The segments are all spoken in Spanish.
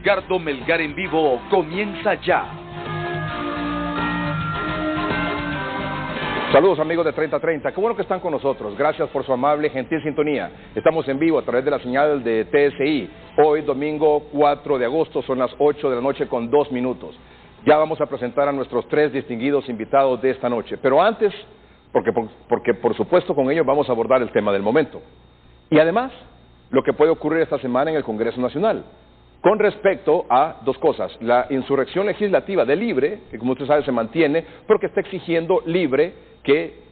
Edgardo Melgar en vivo comienza ya. Saludos amigos de 3030, qué bueno que están con nosotros, gracias por su amable, gentil sintonía. Estamos en vivo a través de la señal de TSI, hoy domingo 4 de agosto, son las 8 de la noche con 2 minutos. Ya vamos a presentar a nuestros 3 distinguidos invitados de esta noche, pero antes, porque por supuesto con ellos vamos a abordar el tema del momento. Y además, lo que puede ocurrir esta semana en el Congreso Nacional, con respecto a dos cosas: la insurrección legislativa de Libre, que como usted sabe se mantiene, porque está exigiendo Libre que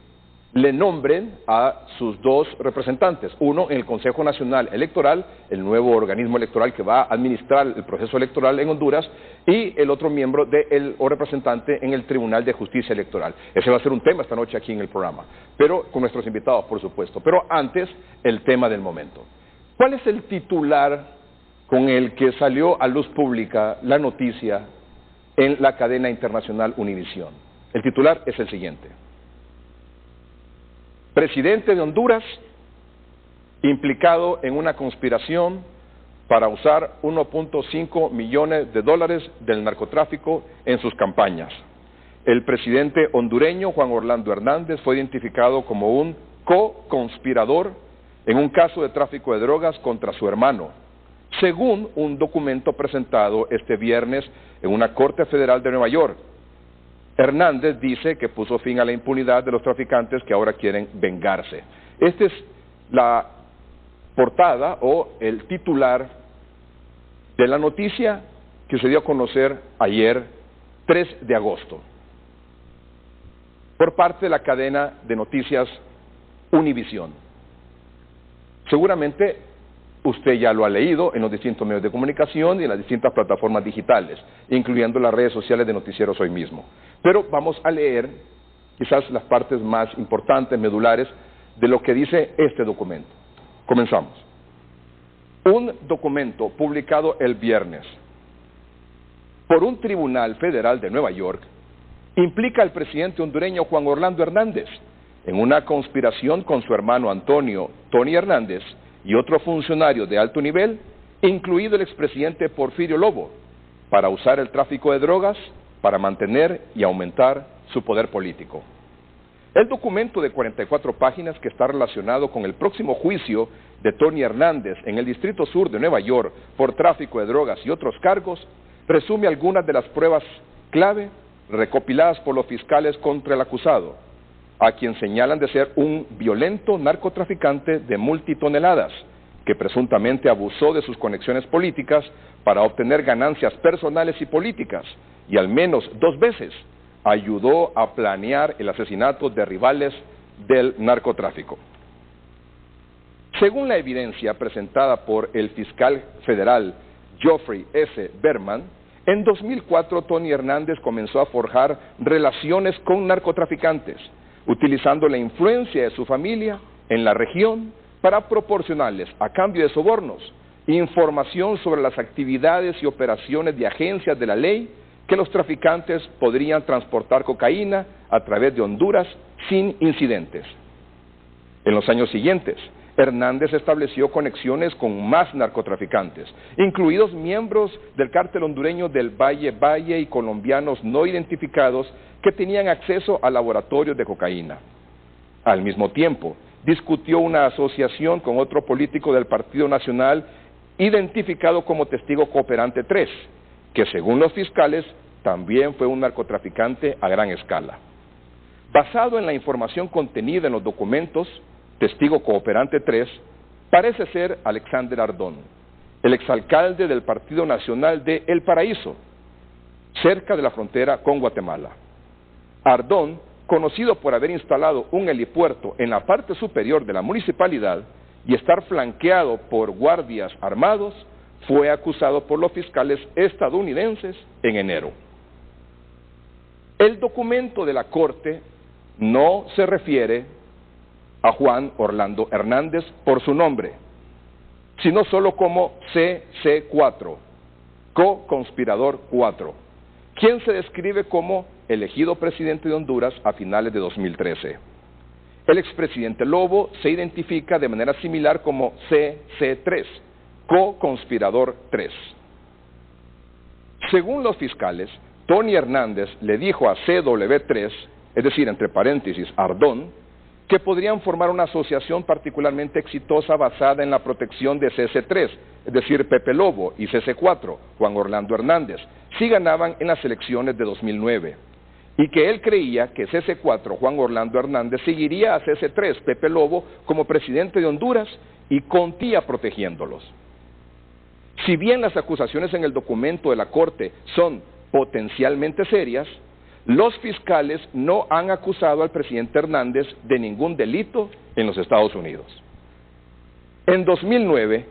le nombren a sus 2 representantes, uno en el Consejo Nacional Electoral, el nuevo organismo electoral que va a administrar el proceso electoral en Honduras, y el otro miembro o representante en el Tribunal de Justicia Electoral. Ese va a ser un tema esta noche aquí en el programa, pero con nuestros invitados, por supuesto. Pero antes, el tema del momento. ¿Cuál es el titular con el que salió a luz pública la noticia en la cadena internacional Univisión? El titular es el siguiente: presidente de Honduras implicado en una conspiración para usar 1.5 millones de dólares del narcotráfico en sus campañas. El presidente hondureño Juan Orlando Hernández fue identificado como un co-conspirador en un caso de tráfico de drogas contra su hermano, según un documento presentado este viernes en una corte federal de Nueva York. Hernández dice que puso fin a la impunidad de los traficantes que ahora quieren vengarse. Esta es la portada o el titular de la noticia que se dio a conocer ayer, 3 de agosto, por parte de la cadena de noticias Univisión. Seguramente usted ya lo ha leído en los distintos medios de comunicación y en las distintas plataformas digitales, incluyendo las redes sociales de Noticieros Hoy Mismo. Pero vamos a leer quizás las partes más importantes, medulares, de lo que dice este documento. Comenzamos. Un documento publicado el viernes por un tribunal federal de Nueva York implica al presidente hondureño Juan Orlando Hernández en una conspiración con su hermano Antonio Tony Hernández y otro funcionario de alto nivel, incluido el expresidente Porfirio Lobo, para usar el tráfico de drogas para mantener y aumentar su poder político. El documento de 44 páginas, que está relacionado con el próximo juicio de Tony Hernández en el Distrito Sur de Nueva York por tráfico de drogas y otros cargos, resume algunas de las pruebas clave recopiladas por los fiscales contra el acusado, a quien señalan de ser un violento narcotraficante de multitoneladas, que presuntamente abusó de sus conexiones políticas para obtener ganancias personales y políticas, y al menos 2 veces ayudó a planear el asesinato de rivales del narcotráfico. Según la evidencia presentada por el fiscal federal Geoffrey S. Berman, en 2004 Tony Hernández comenzó a forjar relaciones con narcotraficantes, utilizando la influencia de su familia en la región para proporcionarles, a cambio de sobornos, información sobre las actividades y operaciones de agencias de la ley que los traficantes podrían transportar cocaína a través de Honduras sin incidentes. En los años siguientes, Hernández estableció conexiones con más narcotraficantes, incluidos miembros del cártel hondureño del Valle y colombianos no identificados que tenían acceso a laboratorios de cocaína. Al mismo tiempo, discutió una asociación con otro político del Partido Nacional identificado como testigo cooperante 3, que según los fiscales también fue un narcotraficante a gran escala. Basado en la información contenida en los documentos, testigo cooperante 3 parece ser Alexander Ardón, el exalcalde del Partido Nacional de El Paraíso, cerca de la frontera con Guatemala. Ardón, conocido por haber instalado un helipuerto en la parte superior de la municipalidad y estar flanqueado por guardias armados, fue acusado por los fiscales estadounidenses en enero. El documento de la Corte no se refiere a Juan Orlando Hernández por su nombre, sino solo como CC4, co-conspirador 4, quien se describe como elegido presidente de Honduras a finales de 2013. El expresidente Lobo se identifica de manera similar como CC3, co-conspirador 3. Según los fiscales, Tony Hernández le dijo a CW3, es decir, entre paréntesis, Ardón, que podrían formar una asociación particularmente exitosa basada en la protección de CC3, es decir, Pepe Lobo, y CC4, Juan Orlando Hernández, si ganaban en las elecciones de 2009, y que él creía que CC4, Juan Orlando Hernández, seguiría a CC3, Pepe Lobo, como presidente de Honduras y continúa protegiéndolos. Si bien las acusaciones en el documento de la Corte son potencialmente serias, los fiscales no han acusado al presidente Hernández de ningún delito en los Estados Unidos. En 2009,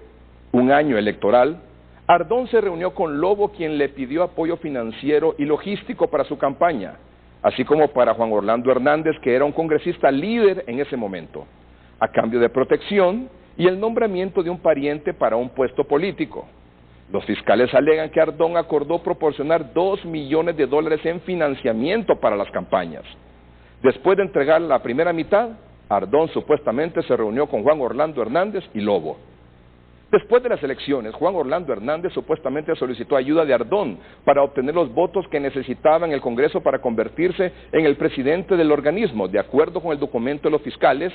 un año electoral, Ardón se reunió con Lobo, quien le pidió apoyo financiero y logístico para su campaña, así como para Juan Orlando Hernández, que era un congresista líder en ese momento, a cambio de protección y el nombramiento de un pariente para un puesto político. Los fiscales alegan que Ardón acordó proporcionar $2 millones en financiamiento para las campañas. Después de entregar la primera mitad, Ardón supuestamente se reunió con Juan Orlando Hernández y Lobo. Después de las elecciones, Juan Orlando Hernández supuestamente solicitó ayuda de Ardón para obtener los votos que necesitaba en el Congreso para convertirse en el presidente del organismo. De acuerdo con el documento de los fiscales,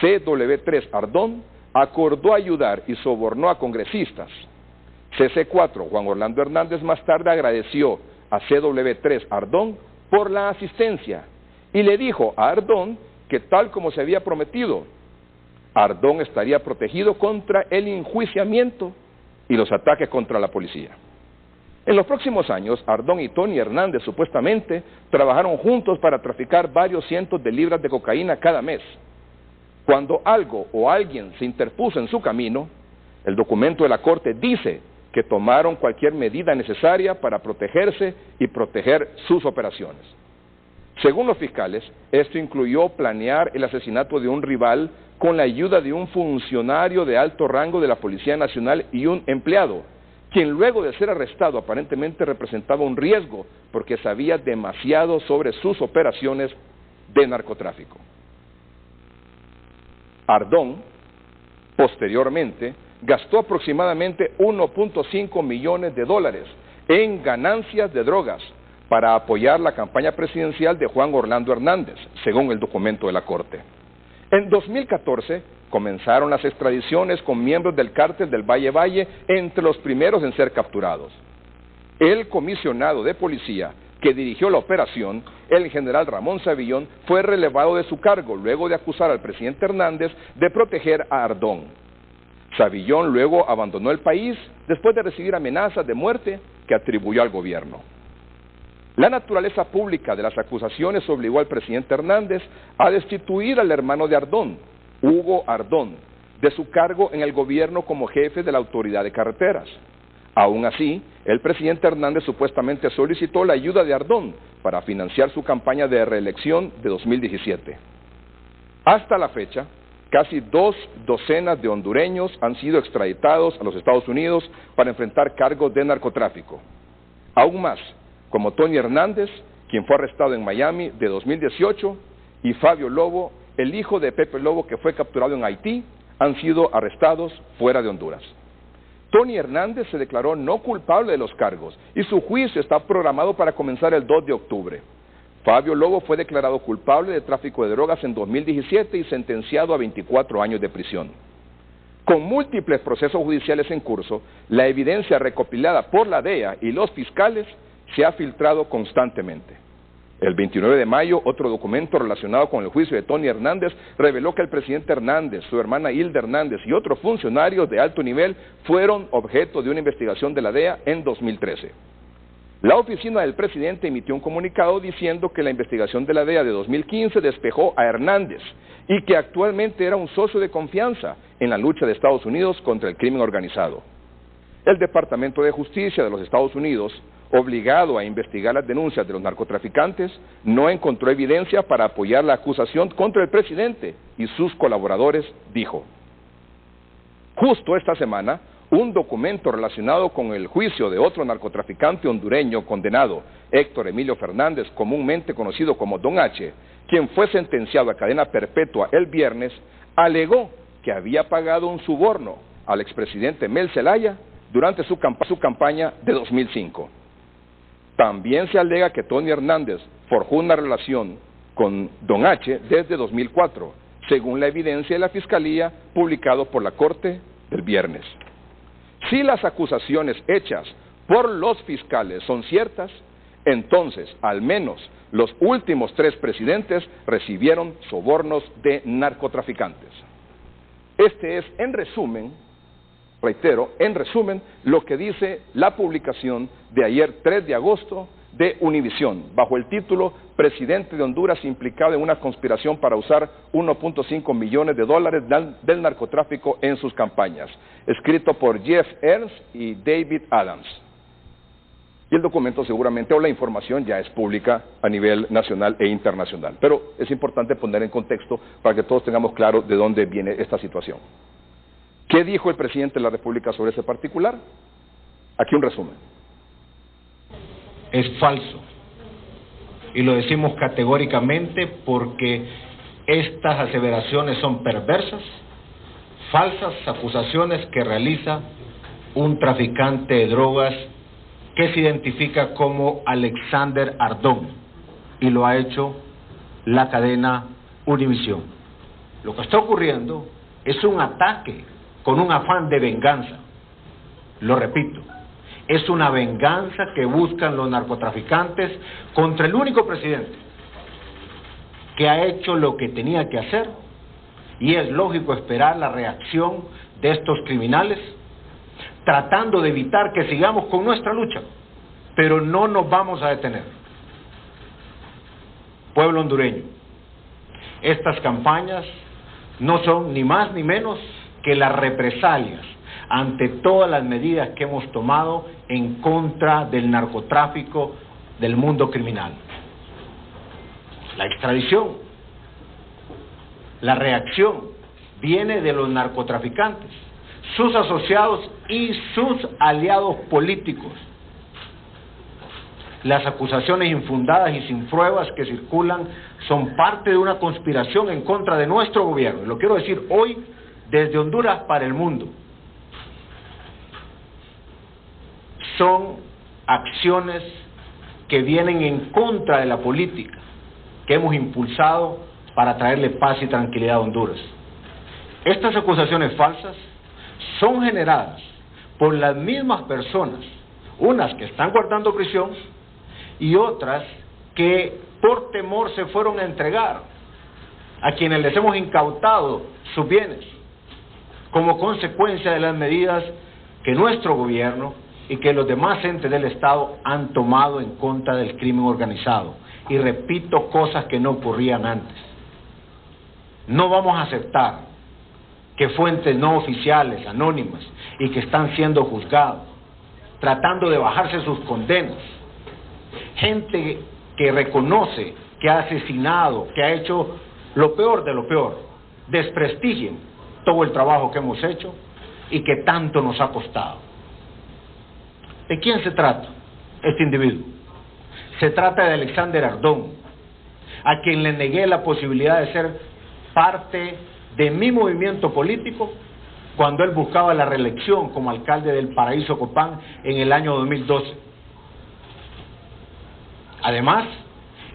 CW3 Ardón acordó ayudar y sobornó a congresistas. CC4, Juan Orlando Hernández, más tarde agradeció a CW3 Ardón por la asistencia y le dijo a Ardón que tal como se había prometido, Ardón estaría protegido contra el enjuiciamiento y los ataques contra la policía. En los próximos años, Ardón y Tony Hernández supuestamente trabajaron juntos para traficar varios cientos de libras de cocaína cada mes. Cuando algo o alguien se interpuso en su camino, el documento de la Corte dice que tomaron cualquier medida necesaria para protegerse y proteger sus operaciones. Según los fiscales, esto incluyó planear el asesinato de un rival con la ayuda de un funcionario de alto rango de la Policía Nacional y un empleado, quien luego de ser arrestado aparentemente representaba un riesgo porque sabía demasiado sobre sus operaciones de narcotráfico. Ardón, posteriormente, gastó aproximadamente $1.5 millones en ganancias de drogas para apoyar la campaña presidencial de Juan Orlando Hernández, según el documento de la Corte. En 2014 comenzaron las extradiciones con miembros del cártel del Valle Valle, entre los primeros en ser capturados. El comisionado de policía que dirigió la operación, el general Ramón Savillón, fue relevado de su cargo luego de acusar al presidente Hernández de proteger a Ardón. Savillón luego abandonó el país después de recibir amenazas de muerte que atribuyó al gobierno. La naturaleza pública de las acusaciones obligó al presidente Hernández a destituir al hermano de Ardón, Hugo Ardón, de su cargo en el gobierno como jefe de la Autoridad de Carreteras. Aún así, el presidente Hernández supuestamente solicitó la ayuda de Ardón para financiar su campaña de reelección de 2017. Hasta la fecha, casi 2 docenas de hondureños han sido extraditados a los Estados Unidos para enfrentar cargos de narcotráfico. Aún más, como Tony Hernández, quien fue arrestado en Miami de 2018, y Fabio Lobo, el hijo de Pepe Lobo, que fue capturado en Haití, han sido arrestados fuera de Honduras. Tony Hernández se declaró no culpable de los cargos y su juicio está programado para comenzar el 2 de octubre. Fabio Lobo fue declarado culpable de tráfico de drogas en 2017 y sentenciado a 24 años de prisión. Con múltiples procesos judiciales en curso, la evidencia recopilada por la DEA y los fiscales se ha filtrado constantemente. El 29 de mayo, otro documento relacionado con el juicio de Tony Hernández reveló que el presidente Hernández, su hermana Hilda Hernández y otros funcionarios de alto nivel fueron objeto de una investigación de la DEA en 2013. La oficina del presidente emitió un comunicado diciendo que la investigación de la DEA de 2015 despejó a Hernández y que actualmente era un socio de confianza en la lucha de Estados Unidos contra el crimen organizado. El Departamento de Justicia de los Estados Unidos, obligado a investigar las denuncias de los narcotraficantes, no encontró evidencia para apoyar la acusación contra el presidente y sus colaboradores, dijo. Justo esta semana, un documento relacionado con el juicio de otro narcotraficante hondureño condenado, Héctor Emilio Fernández, comúnmente conocido como Don H., quien fue sentenciado a cadena perpetua el viernes, alegó que había pagado un soborno al expresidente Mel Zelaya durante su campaña de 2005. También se alega que Tony Hernández forjó una relación con Don H. desde 2004, según la evidencia de la Fiscalía publicado por la Corte del viernes. Si las acusaciones hechas por los fiscales son ciertas, entonces al menos los últimos 3 presidentes recibieron sobornos de narcotraficantes. Este es, en resumen, reitero, en resumen, lo que dice la publicación de ayer 3 de agosto de Univisión, bajo el título Presidente de Honduras implicado en una conspiración para usar 1.5 millones de dólares del narcotráfico en sus campañas, escrito por Jeff Ernst y David Adams. Y el documento seguramente, o la información, ya es pública a nivel nacional e internacional. Pero es importante poner en contexto para que todos tengamos claro de dónde viene esta situación. ¿Qué dijo el presidente de la República sobre ese particular? Aquí un resumen. Es falso. Y lo decimos categóricamente porque estas aseveraciones son perversas, falsas acusaciones que realiza un traficante de drogas que se identifica como Alexander Ardón, y lo ha hecho la cadena Univisión. Lo que está ocurriendo es un ataque con un afán de venganza. Lo repito, es una venganza que buscan los narcotraficantes contra el único presidente que ha hecho lo que tenía que hacer, y es lógico esperar la reacción de estos criminales, tratando de evitar que sigamos con nuestra lucha, pero no nos vamos a detener. Pueblo hondureño, estas campañas no son ni más ni menos que las represalias ante todas las medidas que hemos tomado en contra del narcotráfico del mundo criminal. La extradición, la reacción viene de los narcotraficantes, sus asociados y sus aliados políticos. Las acusaciones infundadas y sin pruebas que circulan son parte de una conspiración en contra de nuestro gobierno. Lo quiero decir hoy desde Honduras para el mundo. Son acciones que vienen en contra de la política que hemos impulsado para traerle paz y tranquilidad a Honduras. Estas acusaciones falsas son generadas por las mismas personas, unas que están guardando prisión y otras que por temor se fueron a entregar a quienes les hemos incautado sus bienes como consecuencia de las medidas que nuestro gobierno y que los demás entes del Estado han tomado en contra del crimen organizado. Y repito, cosas que no ocurrían antes. No vamos a aceptar que fuentes no oficiales, anónimas, y que están siendo juzgados, tratando de bajarse sus condenas, gente que reconoce que ha asesinado, que ha hecho lo peor de lo peor, desprestigien todo el trabajo que hemos hecho y que tanto nos ha costado. ¿De quién se trata este individuo? Se trata de Alexander Ardón, a quien le negué la posibilidad de ser parte de mi movimiento político cuando él buscaba la reelección como alcalde del Paraíso Copán en el año 2012. Además,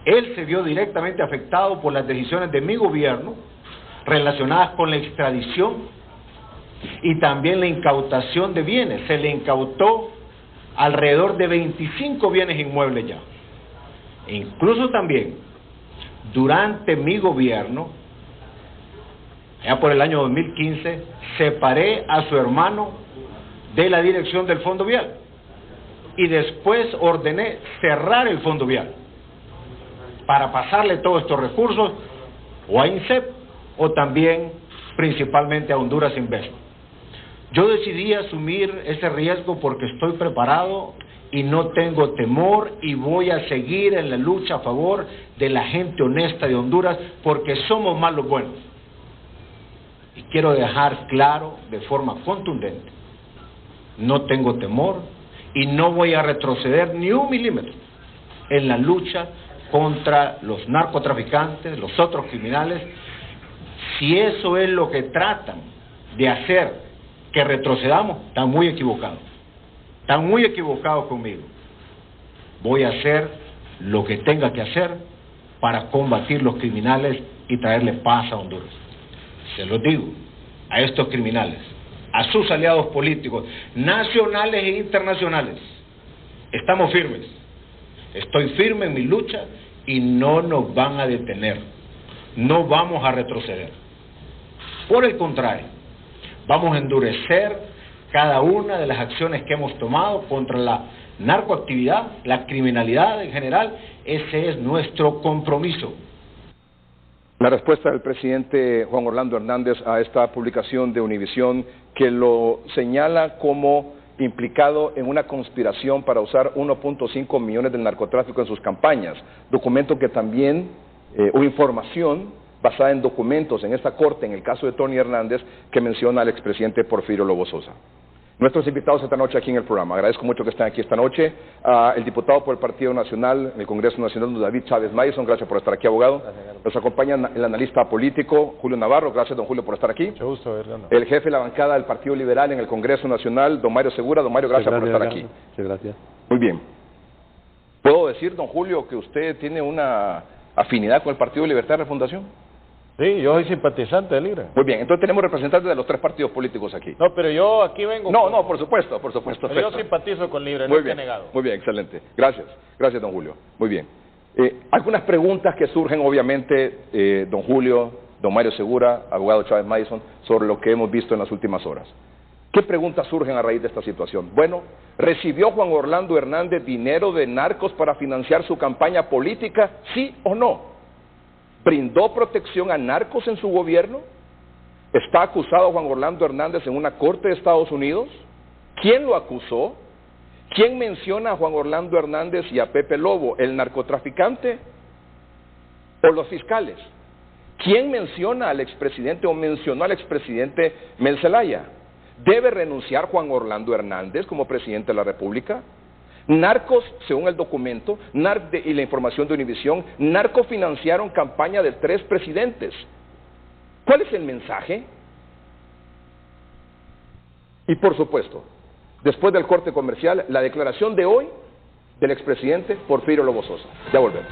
él se vio directamente afectado por las decisiones de mi gobierno relacionadas con la extradición y también la incautación de bienes. Se le incautó alrededor de 25 bienes inmuebles ya. E incluso también, durante mi gobierno, ya por el año 2015, separé a su hermano de la dirección del Fondo Vial y después ordené cerrar el Fondo Vial para pasarle todos estos recursos o a INSEP o también principalmente a Honduras Invest. Yo decidí asumir ese riesgo porque estoy preparado y no tengo temor y voy a seguir en la lucha a favor de la gente honesta de Honduras porque somos más los buenos. Y quiero dejar claro de forma contundente, no tengo temor y no voy a retroceder ni un milímetro en la lucha contra los narcotraficantes, los otros criminales. Si eso es lo que tratan de hacer, que retrocedamos, están muy equivocados conmigo. voy a hacer lo que tenga que hacer para combatir los criminales y traerle paz a Honduras. Se los digo, a estos criminales, a sus aliados políticos, nacionales e internacionales, estamos firmes. Estoy firme en mi lucha y no nos van a detener. No vamos a retroceder. Por el contrario, vamos a endurecer cada una de las acciones que hemos tomado contra la narcoactividad, la criminalidad en general. Ese es nuestro compromiso. La respuesta del presidente Juan Orlando Hernández a esta publicación de Univisión, que lo señala como implicado en una conspiración para usar 1.5 millones del narcotráfico en sus campañas, documento que también, o información basada en documentos en esta corte, en el caso de Tony Hernández, que menciona al expresidente Porfirio Lobo Sosa. Nuestros invitados esta noche aquí en el programa, agradezco mucho que estén aquí esta noche, el diputado por el Partido Nacional, en el Congreso Nacional, David Chávez Madison, gracias por estar aquí, abogado. Gracias. Nos acompaña el analista político Julio Navarro, gracias don Julio por estar aquí. Mucho gusto verlo. El jefe de la bancada del Partido Liberal en el Congreso Nacional, don Mario Segura. Don Mario, gracias por estar aquí. Muchas gracias. Muy bien. ¿Puedo decir, don Julio, que usted tiene una afinidad con el Partido Libertad de Refundación? Sí, yo soy simpatizante de Libre. Muy bien, entonces tenemos representantes de los tres partidos políticos aquí. No, pero yo aquí vengo... No, por supuesto. Pero yo simpatizo con Libre, muy no bien, te he negado. Muy bien, excelente. Gracias, don Julio. Muy bien. Algunas preguntas que surgen, obviamente, don Julio, don Mario Segura, abogado Chávez Madison, sobre lo que hemos visto en las últimas horas. ¿Qué preguntas surgen a raíz de esta situación? Bueno, ¿recibió Juan Orlando Hernández dinero de narcos para financiar su campaña política? ¿Sí o no? ¿Brindó protección a narcos en su gobierno? ¿Está acusado Juan Orlando Hernández en una corte de Estados Unidos? ¿Quién lo acusó? ¿Quién menciona a Juan Orlando Hernández y a Pepe Lobo? ¿El narcotraficante o los fiscales? ¿Quién menciona al expresidente o mencionó al expresidente Mel Zelaya? ¿Debe renunciar Juan Orlando Hernández como presidente de la República? Narcos, según el documento y la información de Univisión, narcofinanciaron campaña de 3 presidentes. ¿Cuál es el mensaje? Y por supuesto, después del corte comercial, la declaración de hoy del expresidente Porfirio Lobo Sosa. Ya volvemos.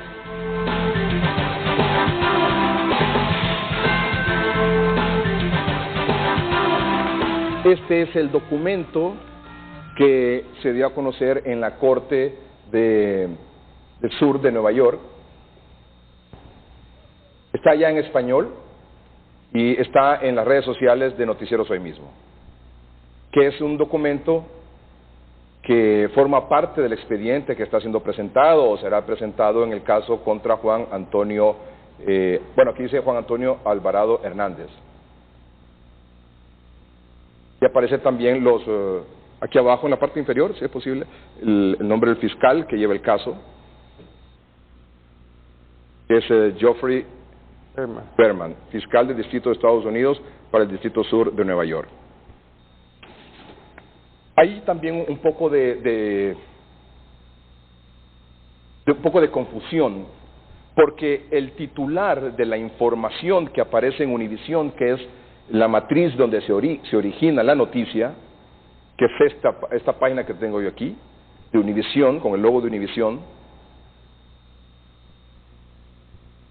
Este es el documento que se dio a conocer en la Corte del Sur de Nueva York. Está ya en español y está en las redes sociales de Noticieros Hoy Mismo, que es un documento que forma parte del expediente que está siendo presentado o será presentado en el caso contra Juan Antonio, aquí dice Juan Antonio Alvarado Hernández. Y aparece también aquí abajo en la parte inferior, si es posible, el nombre del fiscal que lleva el caso, que es Geoffrey Berman, fiscal del Distrito de Estados Unidos para el Distrito Sur de Nueva York. Hay también un poco de confusión, porque el titular de la información que aparece en Univisión, que es la matriz donde se origina la noticia, que es esta página que tengo yo aquí, de Univisión, con el logo de Univisión,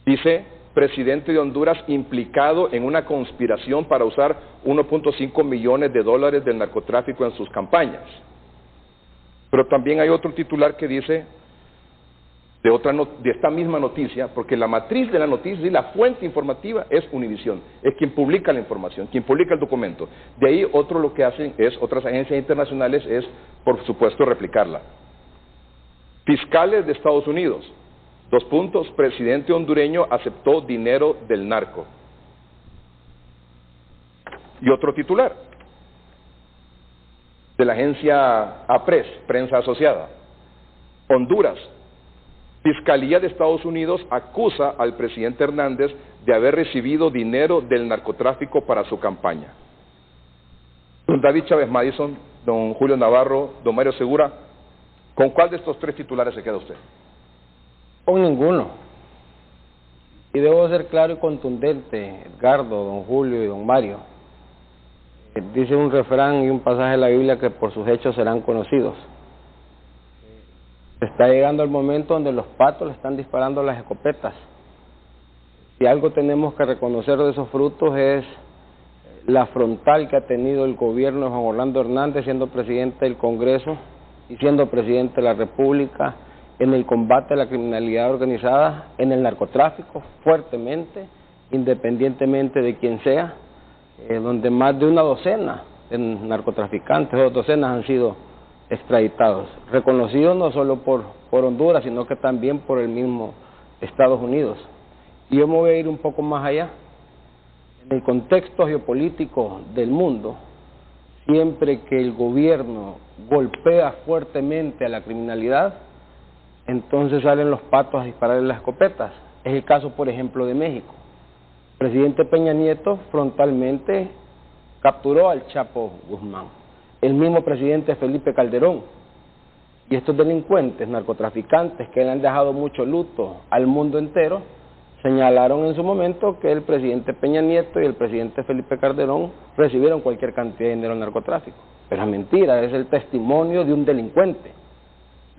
dice: presidente de Honduras implicado en una conspiración para usar 1.5 millones de dólares del narcotráfico en sus campañas. Pero también hay otro titular que dice, de esta misma noticia, porque la matriz de la noticia y la fuente informativa es Univisión, es quien publica la información, quien publica el documento. De ahí lo que hacen otras agencias internacionales es, por supuesto, replicarla. Fiscales de Estados Unidos, presidente hondureño aceptó dinero del narco. Y otro titular, de la agencia APRES, Prensa Asociada, Honduras, Fiscalía de Estados Unidos acusa al presidente Hernández de haber recibido dinero del narcotráfico para su campaña. Don David Chávez Madison, don Julio Navarro, don Mario Segura, ¿con cuál de estos 3 titulares se queda usted? Con ninguno. Y debo ser claro y contundente, Edgardo, don Julio y don Mario. Dice un refrán y un pasaje de la Biblia que por sus hechos serán conocidos. Se está llegando al momento donde los patos le están disparando las escopetas. Si algo tenemos que reconocer de esos frutos es la frontal que ha tenido el gobierno de Juan Orlando Hernández siendo presidente del Congreso y siendo presidente de la República en el combate a la criminalidad organizada, en el narcotráfico, fuertemente, independientemente de quién sea, donde más de una docena de narcotraficantes, 2 docenas han sido extraditados, reconocidos no solo por Honduras, sino que también por el mismo Estados Unidos. Y yo me voy a ir un poco más allá. En el contexto geopolítico del mundo, siempre que el gobierno golpea fuertemente a la criminalidad, entonces salen los patos a dispararle las escopetas. Es el caso, por ejemplo, de México. El presidente Peña Nieto frontalmente capturó al Chapo Guzmán. El mismo presidente Felipe Calderón. Y estos delincuentes, narcotraficantes, que le han dejado mucho luto al mundo entero, señalaron en su momento que el presidente Peña Nieto y el presidente Felipe Calderón recibieron cualquier cantidad de dinero en narcotráfico. Pero es mentira, es el testimonio de un delincuente.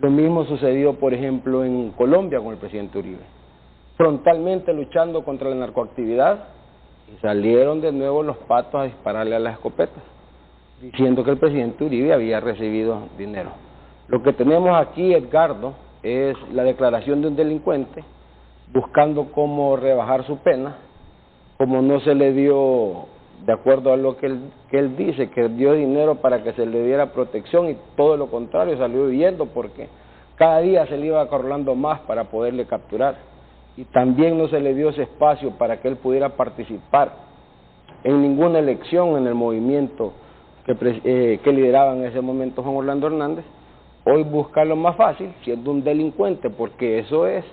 Lo mismo sucedió, por ejemplo, en Colombia con el presidente Uribe. Frontalmente luchando contra la narcoactividad, y salieron de nuevo los patos a dispararle a las escopetas, diciendo que el presidente Uribe había recibido dinero. Lo que tenemos aquí, Edgardo, es la declaración de un delincuente buscando cómo rebajar su pena, como no se le dio, de acuerdo a lo que él dice, que dio dinero para que se le diera protección, y todo lo contrario, salió huyendo porque cada día se le iba acorralando más para poderle capturar, y también no se le dio ese espacio para que él pudiera participar en ninguna elección en el movimiento que lideraba en ese momento Juan Orlando Hernández. Hoy busca lo más fácil, siendo un delincuente, porque eso es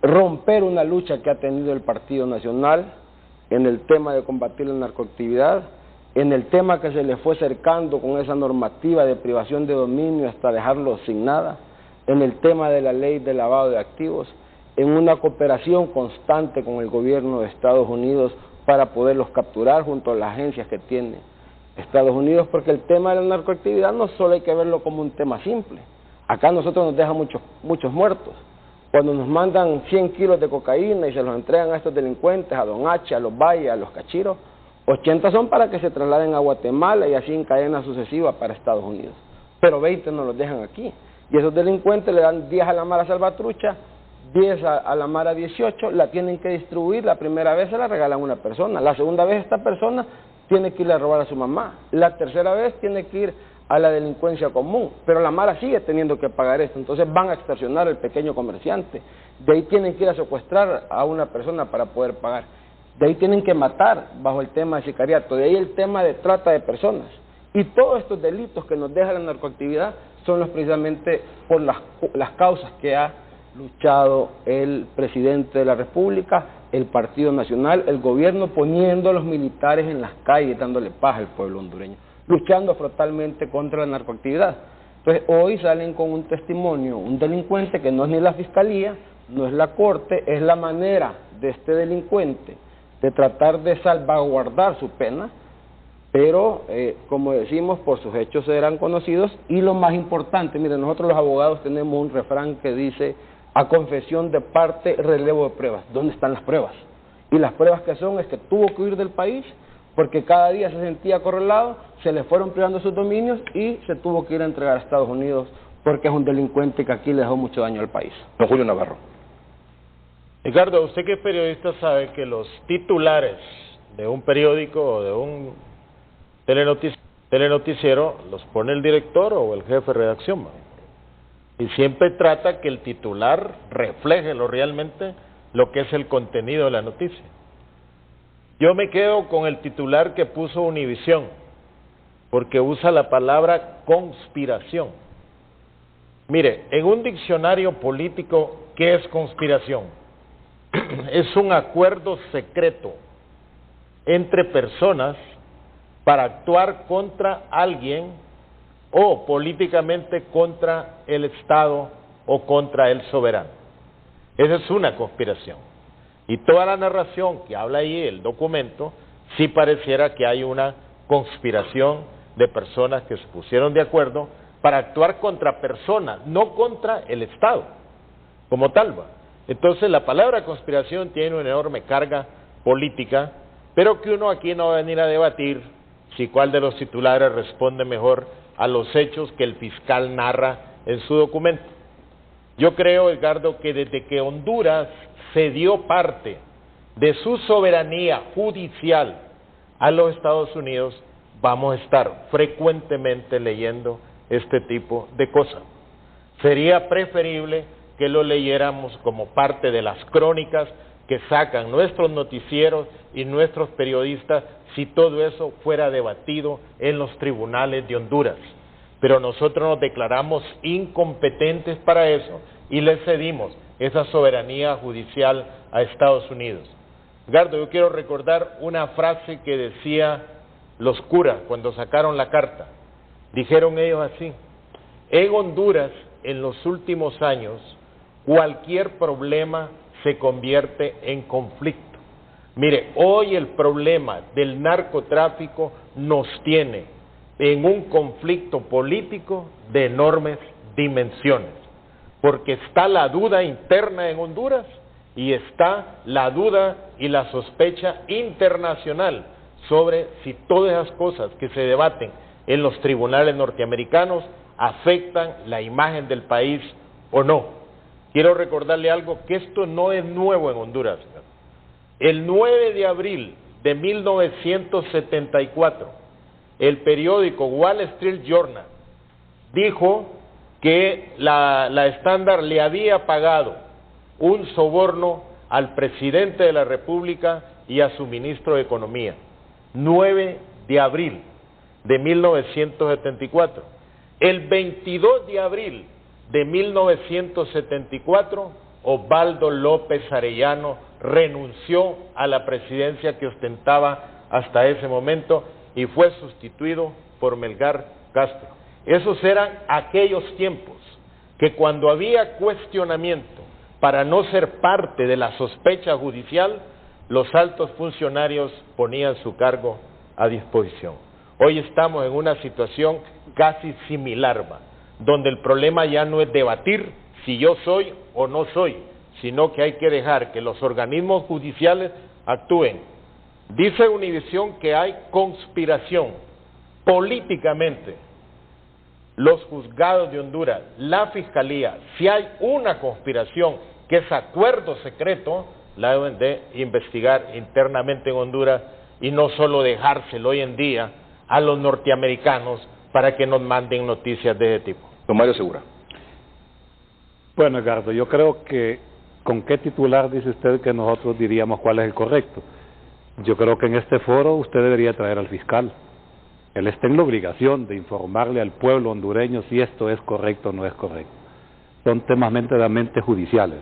romper una lucha que ha tenido el Partido Nacional en el tema de combatir la narcoactividad, en el tema que se le fue cercando con esa normativa de privación de dominio hasta dejarlo sin nada, en el tema de la ley de lavado de activos, en una cooperación constante con el gobierno de Estados Unidos para poderlos capturar junto a las agencias que tiene Estados Unidos, porque el tema de la narcoactividad no solo hay que verlo como un tema simple. Acá nosotros nos dejan muchos muertos. Cuando nos mandan 100 kilos de cocaína y se los entregan a estos delincuentes, a Don H, a los Valle, a los Cachiros, 80 son para que se trasladen a Guatemala y así en cadena sucesiva para Estados Unidos. Pero 20 nos los dejan aquí. Y esos delincuentes le dan 10 a la Mara Salvatrucha, 10 a la Mara 18, la tienen que distribuir. La primera vez se la regalan a una persona, la segunda vez esta persona tiene que ir a robar a su mamá, la tercera vez tiene que ir a la delincuencia común, pero la Mara sigue teniendo que pagar esto, entonces van a extorsionar al pequeño comerciante, de ahí tienen que ir a secuestrar a una persona para poder pagar, de ahí tienen que matar bajo el tema de sicariato, de ahí el tema de trata de personas, y todos estos delitos que nos deja la narcoactividad son los precisamente por las causas que ha luchado el presidente de la República, el Partido Nacional, el gobierno, poniendo a los militares en las calles, dándole paz al pueblo hondureño, luchando frontalmente contra la narcoactividad. Entonces hoy salen con un testimonio, un delincuente que no es ni la fiscalía, no es la corte, es la manera de este delincuente de tratar de salvaguardar su pena, pero como decimos, por sus hechos serán conocidos. Y lo más importante, miren, nosotros los abogados tenemos un refrán que dice: a confesión de parte, relevo de pruebas. ¿Dónde están las pruebas? Y las pruebas que son es que tuvo que huir del país porque cada día se sentía acorralado, se le fueron privando sus dominios y se tuvo que ir a entregar a Estados Unidos porque es un delincuente que aquí le dejó mucho daño al país. Don Julio Navarro. Ricardo, usted que es periodista sabe que los titulares de un periódico o de un telenoticiero los pone el director o el jefe de redacción, ¿no? Y siempre trata que el titular refleje realmente lo que es el contenido de la noticia. Yo me quedo con el titular que puso Univisión, porque usa la palabra conspiración. Mire, en un diccionario político, ¿qué es conspiración? Es un acuerdo secreto entre personas para actuar contra alguien o políticamente contra el Estado o contra el soberano. Esa es una conspiración. Y toda la narración que habla ahí, el documento, sí pareciera que hay una conspiración de personas que se pusieron de acuerdo para actuar contra personas, no contra el Estado como tal. Entonces la palabra conspiración tiene una enorme carga política, pero que uno aquí no va a venir a debatir si cuál de los titulares responde mejor a los hechos que el fiscal narra en su documento. Yo creo, Edgardo, que desde que Honduras cedió parte de su soberanía judicial a los Estados Unidos, vamos a estar frecuentemente leyendo este tipo de cosas. Sería preferible que lo leyéramos como parte de las crónicas que sacan nuestros noticieros y nuestros periodistas si todo eso fuera debatido en los tribunales de Honduras. Pero nosotros nos declaramos incompetentes para eso y le cedimos esa soberanía judicial a Estados Unidos. Edgardo, yo quiero recordar una frase que decía los curas cuando sacaron la carta. Dijeron ellos así: en Honduras, en los últimos años, cualquier problema se convierte en conflicto. Mire, hoy el problema del narcotráfico nos tiene en un conflicto político de enormes dimensiones, porque está la duda interna en Honduras y está la duda y la sospecha internacional sobre si todas esas cosas que se debaten en los tribunales norteamericanos afectan la imagen del país o no. Quiero recordarle algo, que esto no es nuevo en Honduras. El 9 de abril de 1974, el periódico Wall Street Journal dijo que la Standard le había pagado un soborno al presidente de la República y a su ministro de Economía. 9 de abril de 1974. El 22 de abril de 1974, Osvaldo López Arellano renunció a la presidencia que ostentaba hasta ese momento y fue sustituido por Melgar Castro. Esos eran aquellos tiempos que cuando había cuestionamiento para no ser parte de la sospecha judicial, los altos funcionarios ponían su cargo a disposición. Hoy estamos en una situación casi similar, donde el problema ya no es debatir si yo soy o no soy, sino que hay que dejar que los organismos judiciales actúen. Dice Univisión que hay conspiración políticamente. Los juzgados de Honduras, la Fiscalía, si hay una conspiración que es acuerdo secreto, la deben de investigar internamente en Honduras y no solo dejárselo hoy en día a los norteamericanos para que nos manden noticias de ese tipo. Don Mario Segura. Bueno, Edgardo, yo creo que ¿con qué titular dice usted que nosotros diríamos cuál es el correcto? Yo creo que en este foro usted debería traer al fiscal. Él está en la obligación de informarle al pueblo hondureño si esto es correcto o no es correcto. Son temas meramente judiciales,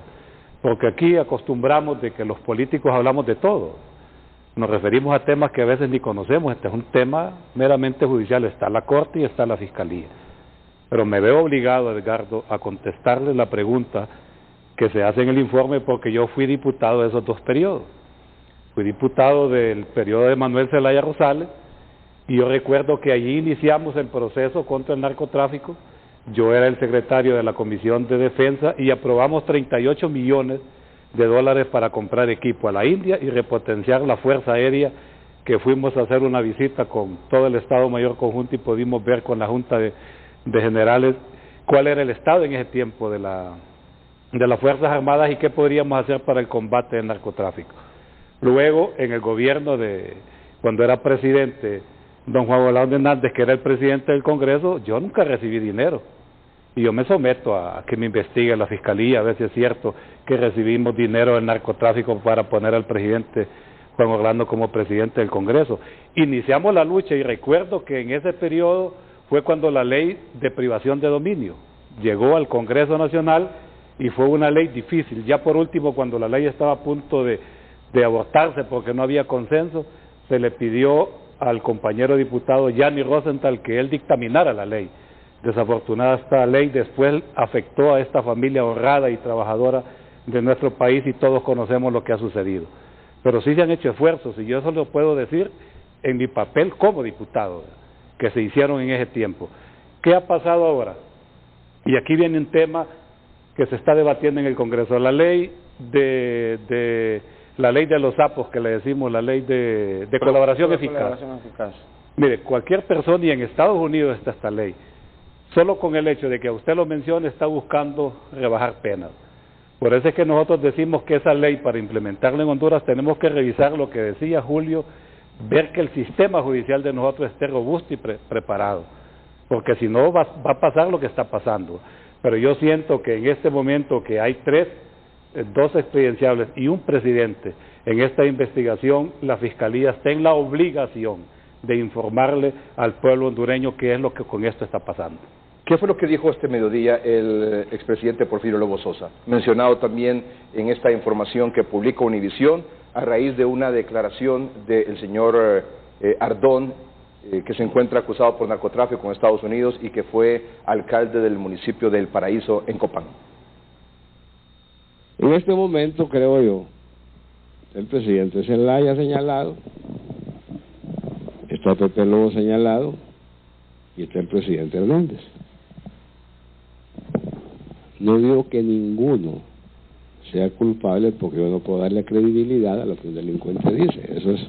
porque aquí acostumbramos de que los políticos hablamos de todo. Nos referimos a temas que a veces ni conocemos. Este es un tema meramente judicial, está la Corte y está la Fiscalía. Pero me veo obligado, Edgardo, a contestarle la pregunta que se hace en el informe porque yo fui diputado de esos dos periodos. Fui diputado del periodo de Manuel Zelaya Rosales y yo recuerdo que allí iniciamos el proceso contra el narcotráfico. Yo era el secretario de la Comisión de Defensa y aprobamos 38 millones de dólares para comprar equipo a la India y repotenciar la Fuerza Aérea, que fuimos a hacer una visita con todo el Estado Mayor Conjunto y pudimos ver con la Junta de Generales cuál era el estado en ese tiempo de las Fuerzas Armadas y qué podríamos hacer para el combate del narcotráfico. Luego, en el gobierno cuando era presidente don Juan Orlando Hernández, que era el presidente del Congreso, yo nunca recibí dinero. Y yo me someto a que me investigue la Fiscalía, a ver si es cierto que recibimos dinero del narcotráfico para poner al presidente Juan Orlando como presidente del Congreso. Iniciamos la lucha y recuerdo que en ese periodo fue cuando la ley de privación de dominio llegó al Congreso Nacional y fue una ley difícil. Ya por último, cuando la ley estaba a punto de abortarse porque no había consenso, se le pidió al compañero diputado Yanni Rosenthal que él dictaminara la ley. Desafortunada esta ley después afectó a esta familia honrada y trabajadora de nuestro país y todos conocemos lo que ha sucedido. Pero sí se han hecho esfuerzos y yo eso lo puedo decir en mi papel como diputado, que se hicieron en ese tiempo. ¿Qué ha pasado ahora? Y aquí viene un tema que se está debatiendo en el Congreso, la ley de los sapos, que le decimos, la ley de colaboración eficaz. Mire, cualquier persona, y en Estados Unidos está esta ley, solo con el hecho de que a usted lo mencione, está buscando rebajar penas. Por eso es que nosotros decimos que esa ley, para implementarla en Honduras, tenemos que revisar lo que decía Julio, ver que el sistema judicial de nosotros esté robusto y preparado, porque si no va a pasar lo que está pasando. Pero yo siento que en este momento que hay dos expresidenciables y un presidente en esta investigación, la Fiscalía está en la obligación de informarle al pueblo hondureño qué es lo que con esto está pasando. ¿Qué fue lo que dijo este mediodía el expresidente Porfirio Lobo Sosa? Mencionado también en esta información que publica Univisión a raíz de una declaración del señor Ardón, que se encuentra acusado por narcotráfico en Estados Unidos y que fue alcalde del municipio de El Paraíso en Copán. En este momento, creo yo, el presidente Zelaya señalado, está Pepe Lobo señalado y está el presidente Hernández. No digo que ninguno sea culpable, porque yo no puedo darle credibilidad a lo que un delincuente dice. Eso es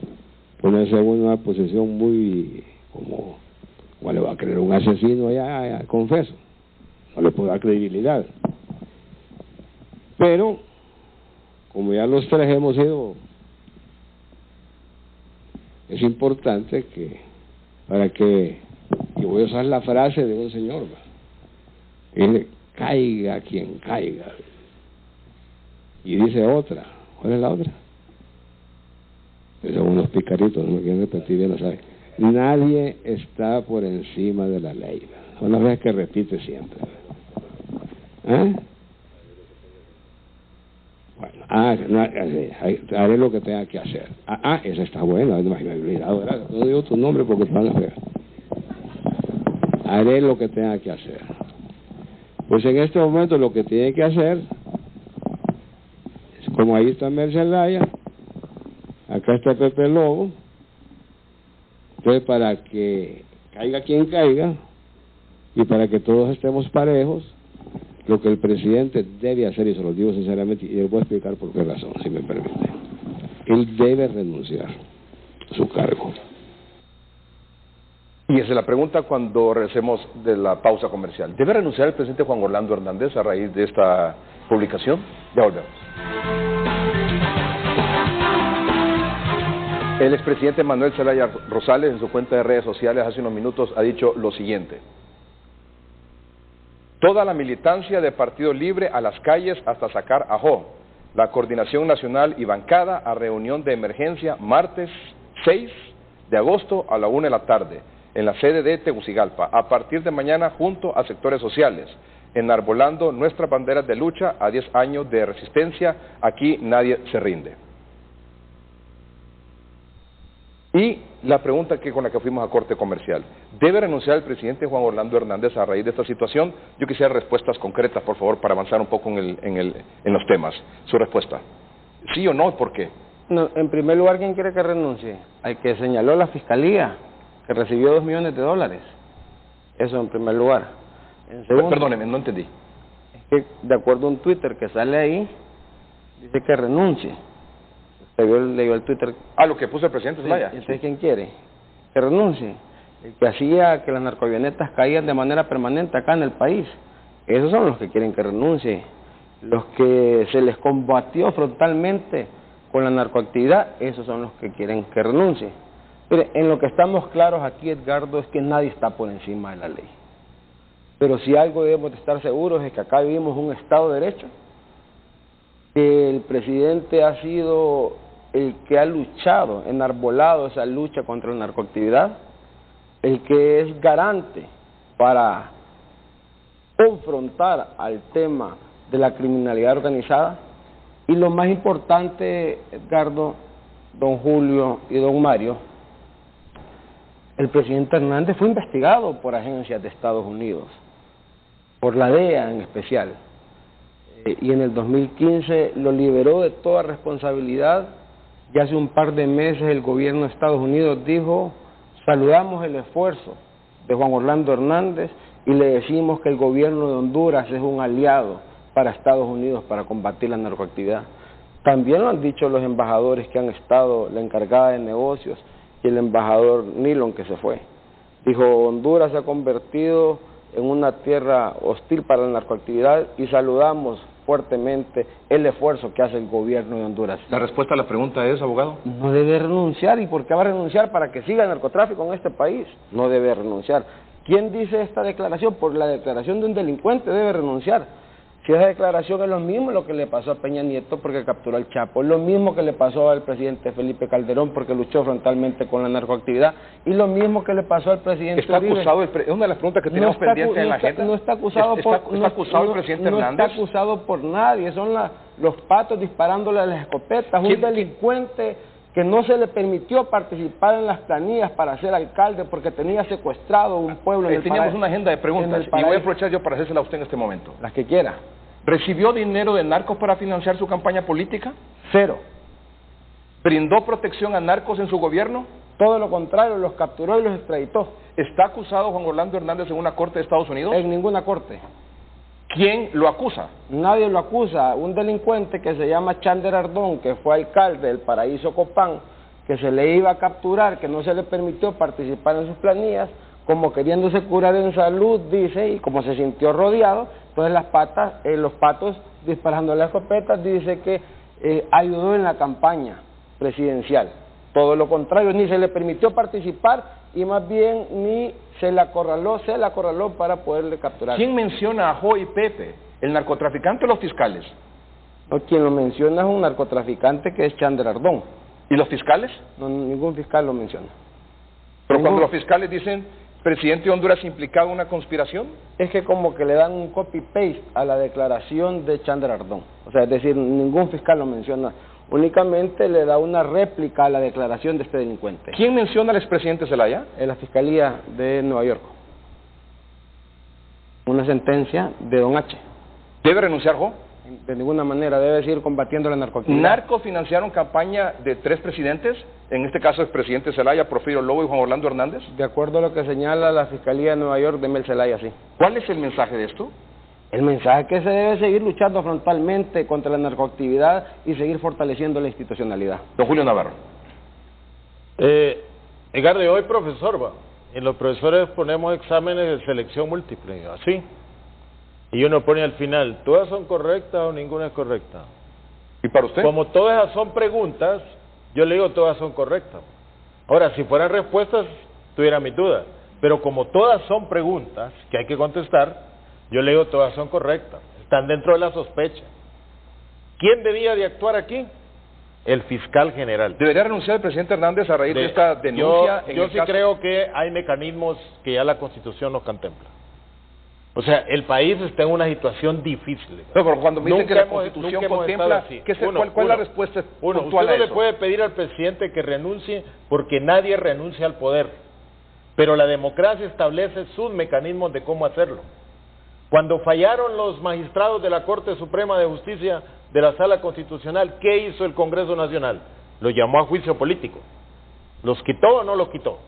ponerse en una posición muy como le va a creer un asesino, ya confeso, no le puedo dar credibilidad. Pero como ya los tres hemos ido, es importante que, y voy a usar la frase de un señor, dice, caiga quien caiga. Y dice otra, ¿cuál es la otra? Son unos picaritos, no me quieren repetir bien, no saben. Nadie está por encima de la ley. Son las veces que repite siempre. Bueno, haré lo que tenga que hacer. Esa está buena, no me he olvidado, ¿verdad? No digo tu nombre porque te van a pegar. Haré lo que tenga que hacer. Pues en este momento lo que tiene que hacer, es como ahí está Zelaya, acá está Pepe Lobo, entonces para que caiga quien caiga y para que todos estemos parejos, lo que el presidente debe hacer, y se lo digo sinceramente, y les voy a explicar por qué razón, si me permite. Él debe renunciar a su cargo. Y esa es la pregunta cuando regresemos de la pausa comercial. ¿Debe renunciar el presidente Juan Orlando Hernández a raíz de esta publicación? Ya volvemos. El expresidente Manuel Zelaya Rosales, en su cuenta de redes sociales hace unos minutos, ha dicho lo siguiente: toda la militancia de Partido Libre a las calles hasta sacar a Jo. La coordinación nacional y bancada a reunión de emergencia martes 6 de agosto a la 1 de la tarde en la sede de Tegucigalpa. A partir de mañana junto a sectores sociales, enarbolando nuestras banderas de lucha a 10 años de resistencia. Aquí nadie se rinde. Y la pregunta con la que fuimos a corte comercial: ¿debe renunciar el presidente Juan Orlando Hernández a raíz de esta situación? Yo quisiera respuestas concretas, por favor, para avanzar un poco en los temas. Su respuesta: ¿sí o no? ¿Por qué? No, en primer lugar, ¿quién quiere que renuncie? Al que señaló la Fiscalía, que recibió $2 millones. Eso en primer lugar. En segundo, perdóneme, no entendí. Es que de acuerdo a un Twitter que sale ahí, dice que renuncie. Leyó el Twitter. Lo que puso el presidente Zelaya. Entonces, ¿quién quiere? Que renuncie. El que hacía que las narcoavionetas caían de manera permanente acá en el país. Esos son los que quieren que renuncie. Los que se les combatió frontalmente con la narcoactividad, esos son los que quieren que renuncie. Mire, en lo que estamos claros aquí, Edgardo, es que nadie está por encima de la ley. Pero si algo debemos de estar seguros es que acá vivimos un Estado de Derecho, que el presidente ha sido el que ha luchado, enarbolado esa lucha contra la narcoactividad, el que es garante para confrontar al tema de la criminalidad organizada, y lo más importante, Edgardo, don Julio y don Mario, el presidente Hernández fue investigado por agencias de Estados Unidos, por la DEA en especial, y en el 2015 lo liberó de toda responsabilidad. Ya hace un par de meses el gobierno de Estados Unidos dijo: saludamos el esfuerzo de Juan Orlando Hernández y le decimos que el gobierno de Honduras es un aliado para Estados Unidos para combatir la narcoactividad. También lo han dicho los embajadores que han estado, la encargada de negocios y el embajador Nilon que se fue. Dijo, Honduras se ha convertido en una tierra hostil para la narcoactividad y saludamos fuertemente el esfuerzo que hace el gobierno de Honduras. La respuesta a la pregunta es, abogado. No debe renunciar. ¿Y por qué va a renunciar? Para que siga el narcotráfico en este país. No debe renunciar. ¿Quién dice esta declaración? Por la declaración de un delincuente debe renunciar. Si esa declaración es lo mismo lo que le pasó a Peña Nieto porque capturó al Chapo, lo mismo que le pasó al presidente Felipe Calderón porque luchó frontalmente con la narcoactividad, y lo mismo que le pasó al presidente ¿Está Uribe. acusado? Es una de las preguntas que tenemos pendientes en la agenda. No está acusado ¿Está acusado el presidente Hernández? No está acusado por nadie, son los patos disparándole a las escopetas. Un delincuente que no se le permitió participar en las planillas para ser alcalde porque tenía secuestrado un pueblo en el Teníamos una agenda de preguntas y voy a aprovechar yo para hacérsela a usted en este momento. Las que quiera. ¿Recibió dinero de narcos para financiar su campaña política? Cero. ¿Brindó protección a narcos en su gobierno? Todo lo contrario, los capturó y los extraditó. ¿Está acusado Juan Orlando Hernández en una corte de Estados Unidos? En ninguna corte. ¿Quién lo acusa? Nadie lo acusa. Un delincuente que se llama Chander Ardón, que fue alcalde del Paraíso Copán, que se le iba a capturar, que no se le permitió participar en sus planillas, como queriéndose curar en salud, dice, y como se sintió rodeado, entonces los patos disparando las escopetas, dice que ayudó en la campaña presidencial. Todo lo contrario, ni se le permitió participar y más bien ni se la acorraló para poderle capturar. ¿Quién menciona a Jo y Pepe, el narcotraficante o los fiscales? No, quien lo menciona es un narcotraficante que es Chander Ardón. ¿Y los fiscales? No, ningún fiscal lo menciona. Pero cuando los fiscales dicen presidente de Honduras implicado en una conspiración, es que como que le dan un copy-paste a la declaración de Chander Ardón. O sea, es decir, ningún fiscal lo menciona. Únicamente le da una réplica a la declaración de este delincuente. ¿Quién menciona al expresidente Zelaya? En la Fiscalía de Nueva York. Una sentencia de Don H. ¿Debe renunciar Jo? De ninguna manera, debe seguir combatiendo la narcoactividad. ¿Narcos financiaron campaña de 3 presidentes? En este caso el presidente Zelaya, Porfirio Lobo y Juan Orlando Hernández. De acuerdo a lo que señala la Fiscalía de Nueva York de Mel Zelaya, sí. ¿Cuál es el mensaje de esto? El mensaje es que se debe seguir luchando frontalmente contra la narcoactividad y seguir fortaleciendo la institucionalidad. Don Julio Navarro. Edgardo, yo soy profesor, va. Y los profesores ponemos exámenes de selección múltiple, así. Y uno pone al final, ¿todas son correctas o ninguna es correcta? ¿Y para usted? Como todas esas son preguntas, yo le digo todas son correctas. Ahora, si fueran respuestas, tuviera mis dudas. Pero como todas son preguntas que hay que contestar, yo le digo todas son correctas. Están dentro de la sospecha. ¿Quién debía de actuar aquí? El fiscal general. ¿Debería renunciar el presidente Hernández a raíz de esta denuncia? Yo sí creo que hay mecanismos que ya la Constitución nos contempla. O sea, el país está en una situación difícil. No, pero cuando me dicen que la Constitución contempla, ¿cuál es la respuesta puntual usted no a le eso? puede pedir al presidente que renuncie porque nadie renuncia al poder. Pero la democracia establece sus mecanismos de cómo hacerlo. Cuando fallaron los magistrados de la Corte Suprema de Justicia de la Sala Constitucional, ¿qué hizo el Congreso Nacional? Los llamó a juicio político. ¿Los quitó o no los quitó?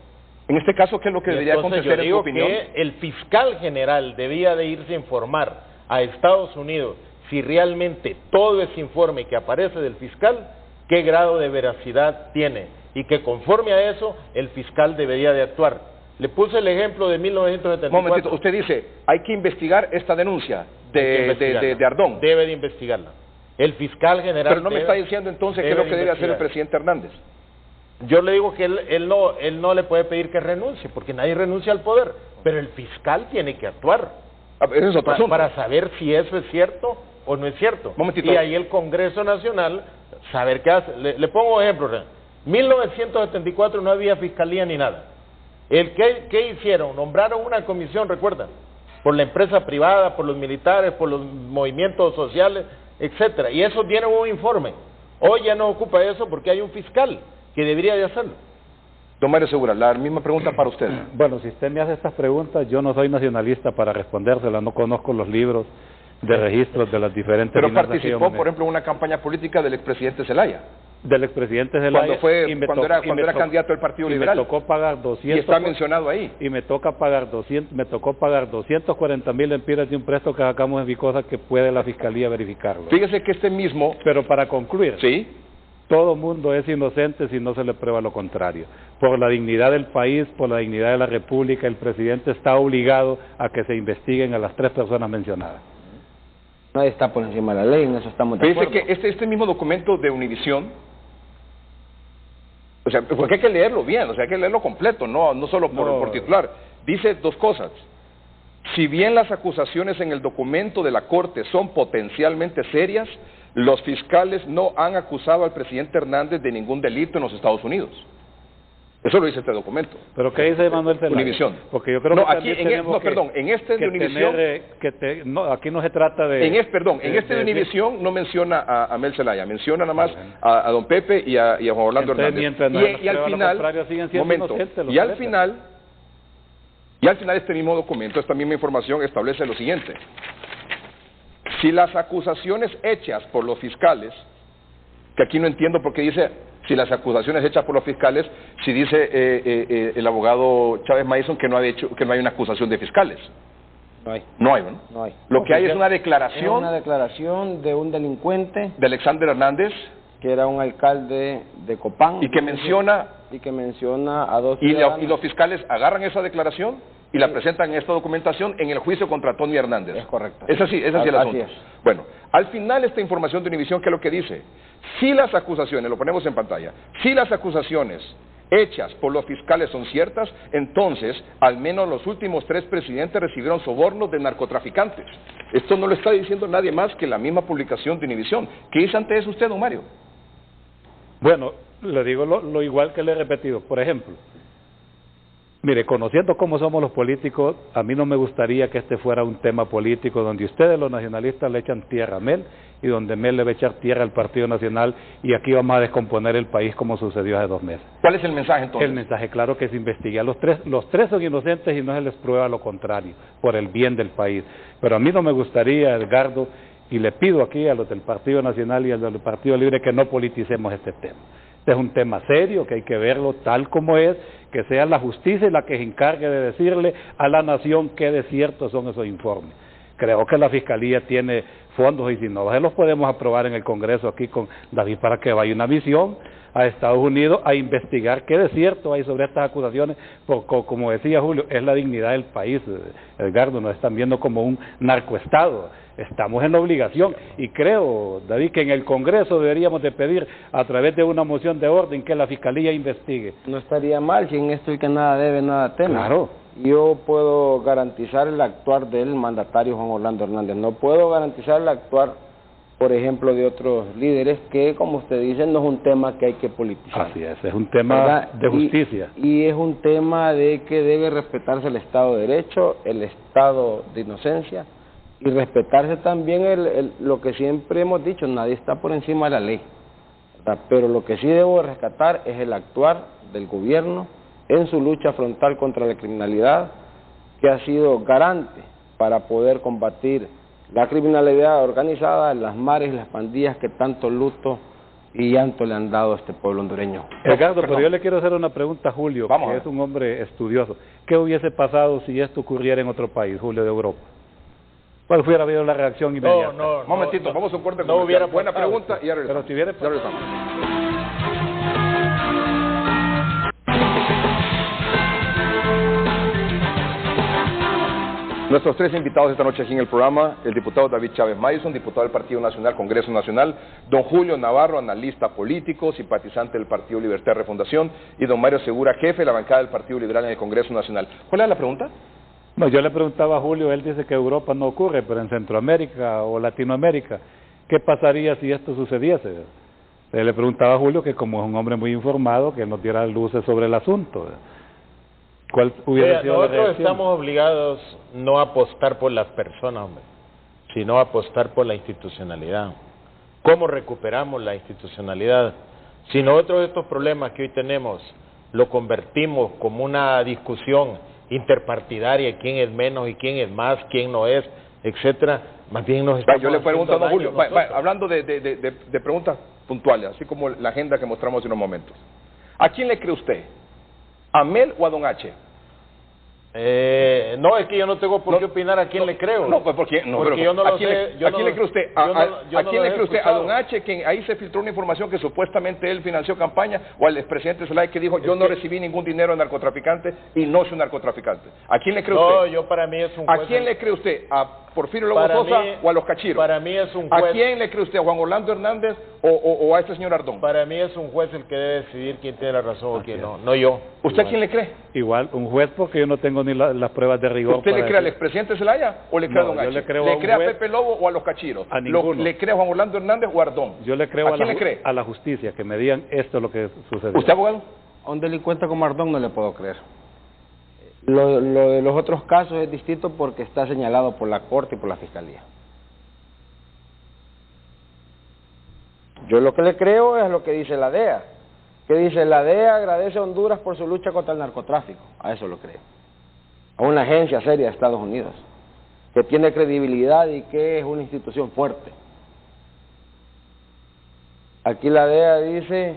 En este caso, ¿qué es lo que debería acontecer en su opinión? Que el fiscal general debía de irse a informar a Estados Unidos si realmente todo ese informe que aparece del fiscal, qué grado de veracidad tiene, y que conforme a eso, el fiscal debería de actuar. Le puse el ejemplo de 1974. Un momentito, usted dice, hay que investigar esta denuncia de Ardón. Debe de investigarla. El fiscal general... Pero no me está diciendo entonces qué es lo que debe hacer el presidente Hernández. Yo le digo que él no le puede pedir que renuncie, porque nadie renuncia al poder, pero el fiscal tiene que actuar. Ese es otro asunto. Para saber si eso es cierto o no es cierto. Momentito. Y ahí el Congreso Nacional, saber qué hace. Le pongo un ejemplo. En 1974 no había fiscalía ni nada. ¿Qué hicieron? Nombraron una comisión, recuerdan, por la empresa privada, por los militares, por los movimientos sociales, etcétera. Y eso dieron un informe. Hoy ya no ocupa eso porque hay un fiscal que debería de hacerlo. Don Mario Segura, la misma pregunta para usted. Bueno, si usted me hace estas preguntas, yo no soy nacionalista para respondérselas, no conozco los libros de registros de las diferentes Pero financiaciones. participó, por ejemplo, en una campaña política del expresidente Zelaya. del expresidente Zelaya. Cuando era candidato del Partido Liberal. Me tocó pagar 200. Y está mencionado ahí. Y me tocó pagar 240,000 lempiras de un préstamo que sacamos en Vicosa, que puede la Fiscalía verificarlo. Fíjese que este mismo... Pero para concluir, ¿sí? Todo mundo es inocente si no se le prueba lo contrario. Por la dignidad del país, por la dignidad de la República, el presidente está obligado a que se investiguen a las 3 personas mencionadas. Nadie está por encima de la ley, en eso estamos de acuerdo. Fíjese que este mismo documento de Univisión, o sea, porque hay que leerlo bien, o sea, hay que leerlo completo, no solo por titular. Dice 2 cosas. Si bien las acusaciones en el documento de la Corte son potencialmente serias, los fiscales no han acusado al presidente Hernández de ningún delito en los Estados Unidos. Eso lo dice este documento. ¿Pero qué dice Manuel Zelaya? Univisión. Porque yo creo que aquí, en este de Univisión... aquí no se trata de... En este de Univisión no menciona a Mel Zelaya, menciona nada más a don Pepe y a Juan Orlando Hernández. Y al final, y al final este mismo documento, esta misma información establece lo siguiente. Si las acusaciones hechas por los fiscales, que aquí no entiendo por qué dice si las acusaciones hechas por los fiscales, si dice el abogado Chávez Mason que no hay una acusación de fiscales. No hay, ¿no? No hay. Lo que hay es una declaración. Es una declaración de un delincuente. De Alexander Hernández. Que era un alcalde de Copán. Y que menciona a 2 ciudadanos. Y los fiscales agarran esa declaración y la presentan en esta documentación en el juicio contra Tony Hernández. Es correcto. Es así el asunto. Así es. Bueno, al final esta información de Univisión, ¿qué es lo que dice? Si las acusaciones, lo ponemos en pantalla, si las acusaciones hechas por los fiscales son ciertas, entonces al menos los últimos 3 presidentes recibieron sobornos de narcotraficantes. Esto no lo está diciendo nadie más que la misma publicación de Univisión. ¿Qué dice ante eso usted, don Mario? Bueno, le digo lo igual que le he repetido. Por ejemplo, mire, conociendo cómo somos los políticos, a mí no me gustaría que este fuera un tema político donde ustedes, los nacionalistas, le echan tierra a Mel y donde Mel le va a echar tierra al Partido Nacional y aquí vamos a descomponer el país como sucedió hace 2 meses. ¿Cuál es el mensaje entonces? El mensaje claro que se investigue a los 3. Los 3 son inocentes y no se les prueba lo contrario, por el bien del país. Pero a mí no me gustaría, Edgardo, y le pido aquí a los del Partido Nacional y a los del Partido Libre que no politicemos este tema. Este es un tema serio, que hay que verlo tal como es, que sea la justicia la que se encargue de decirle a la nación qué de cierto son esos informes. Creo que la Fiscalía tiene fondos y si no, se los podemos aprobar en el Congreso aquí con David para que vaya una misión a Estados Unidos a investigar qué de cierto hay sobre estas acusaciones, porque como decía Julio, es la dignidad del país, Edgardo, nos están viendo como un narcoestado, estamos en la obligación y creo, David, que en el Congreso deberíamos de pedir a través de una moción de orden que la Fiscalía investigue. No estaría mal si en esto el que nada debe, nada teme. Claro. Yo puedo garantizar el actuar del mandatario Juan Orlando Hernández, no puedo garantizar el actuar, por ejemplo, de otros líderes que, como usted dice, no es un tema que hay que politizar. Así es un tema, ¿verdad?, de justicia. Y es un tema de que debe respetarse el Estado de Derecho, el Estado de inocencia, y respetarse también lo que siempre hemos dicho, nadie está por encima de la ley, ¿verdad? Pero lo que sí debo rescatar es el actuar del gobierno en su lucha frontal contra la criminalidad, que ha sido garante para poder combatir la criminalidad organizada, las mares y las pandillas que tanto luto y llanto le han dado a este pueblo hondureño. Edgardo, pero yo le quiero hacer una pregunta a Julio, que es un hombre estudioso. ¿Qué hubiese pasado si esto ocurriera en otro país, Julio, de Europa? ¿Cuál hubiera habido la reacción inmediata? Un momentito, vamos a un corte. No hubiera buena pregunta y ya regresamos. Pero si hubiera pasado. Nuestros 3 invitados esta noche aquí en el programa, el diputado David Chávez Mason, diputado del Partido Nacional, Congreso Nacional, don Julio Navarro, analista político, simpatizante del Partido Libertad Refundación, y don Mario Segura, jefe de la bancada del Partido Liberal en el Congreso Nacional. ¿Cuál es la pregunta? No, yo le preguntaba a Julio, él dice que Europa no ocurre, pero en Centroamérica o Latinoamérica, ¿qué pasaría si esto sucediese? Le preguntaba a Julio, que como es un hombre muy informado, que nos diera luces sobre el asunto. ¿Cuál hubiera sido la reacción? Nosotros estamos obligados no a apostar por las personas, hombre, sino a apostar por la institucionalidad. ¿Cómo recuperamos la institucionalidad? Si nosotros estos problemas que hoy tenemos lo convertimos como una discusión interpartidaria, quién es menos y quién es más, quién no es, etcétera, Más bien nos Va, estamos yo le pregunto a don haciendo Julio, daño nosotros. hablando de preguntas puntuales, así como la agenda que mostramos hace unos momentos. ¿A quién le cree usted? ¿A Mel o a don H? No, es que yo no tengo por qué opinar a quién le creo. No, pues porque yo no ¿a lo quién sé. ¿a quién le cree usted? ¿A quién le cree usted? ¿A escuchado. don H, que ahí se filtró una información que supuestamente él financió campaña, o al expresidente Zelaya que dijo yo no recibí ningún dinero de narcotraficante y no soy un narcotraficante? ¿A quién le cree usted? No, yo para mí es un ¿A juez. quién le cree usted? ¿A Porfirio Lobo Para Sosa mí- o a los cachiros? Para mí es un ¿A juez. quién le cree usted? ¿A Juan Orlando Hernández o a este señor Ardón? Para mí es un juez el que debe decidir quién tiene la razón o quién no, no yo. ¿Usted a quién le cree? Igual, un juez, porque yo no tengo ni las pruebas de rigor. ¿Usted le para cree al decir- expresidente Zelaya o le cree a No, don yo H? le creo a un cree a juez- Pepe Lobo o a los cachiros? A ninguno. ¿Le cree a Juan Orlando Hernández o a Ardón? Yo le creo ¿A a quién la, le cree? a la justicia, que me digan esto es lo que sucedió. ¿Usted, abogado? A un delincuente como Ardón no le puedo creer. Lo de los otros casos es distinto porque está señalado por la Corte y por la Fiscalía. Yo lo que le creo es lo que dice la DEA. Que dice, la DEA agradece a Honduras por su lucha contra el narcotráfico. A eso lo creo. A una agencia seria de Estados Unidos, que tiene credibilidad y que es una institución fuerte. Aquí la DEA dice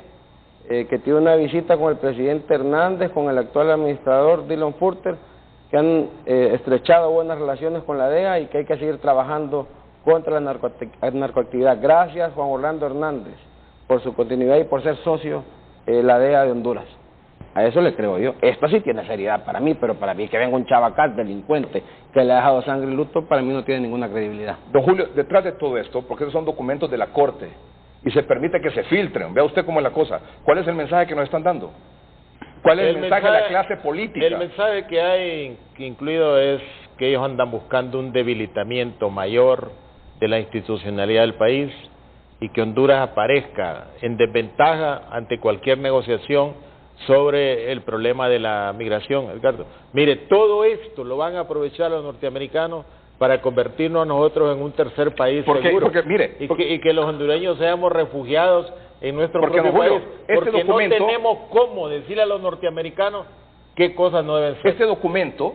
que tiene una visita con el presidente Hernández, con el actual administrador Dylan Furter, que han estrechado buenas relaciones con la DEA y que hay que seguir trabajando contra la narcoactividad. Gracias, Juan Orlando Hernández, por su continuidad y por ser socio la DEA de Honduras. A eso le creo yo. Esto sí tiene seriedad para mí, pero para mí que venga un chavacal delincuente que le ha dejado sangre y luto, para mí no tiene ninguna credibilidad. Don Julio, detrás de todo esto, porque esos son documentos de la Corte y se permite que se filtren, vea usted cómo es la cosa. ¿Cuál es el mensaje que nos están dando? ¿Cuál es el mensaje de la clase política? El mensaje que hay incluido es que ellos andan buscando un debilitamiento mayor de la institucionalidad del país y que Honduras aparezca en desventaja ante cualquier negociación sobre el problema de la migración, Edgardo. Mire, todo esto lo van a aprovechar los norteamericanos para convertirnos a nosotros en un tercer país seguro. Porque, mire, y que los hondureños seamos refugiados en nuestro propio don Julio, país, este porque documento- no tenemos cómo decirle a los norteamericanos qué cosas no deben ser. Este documento,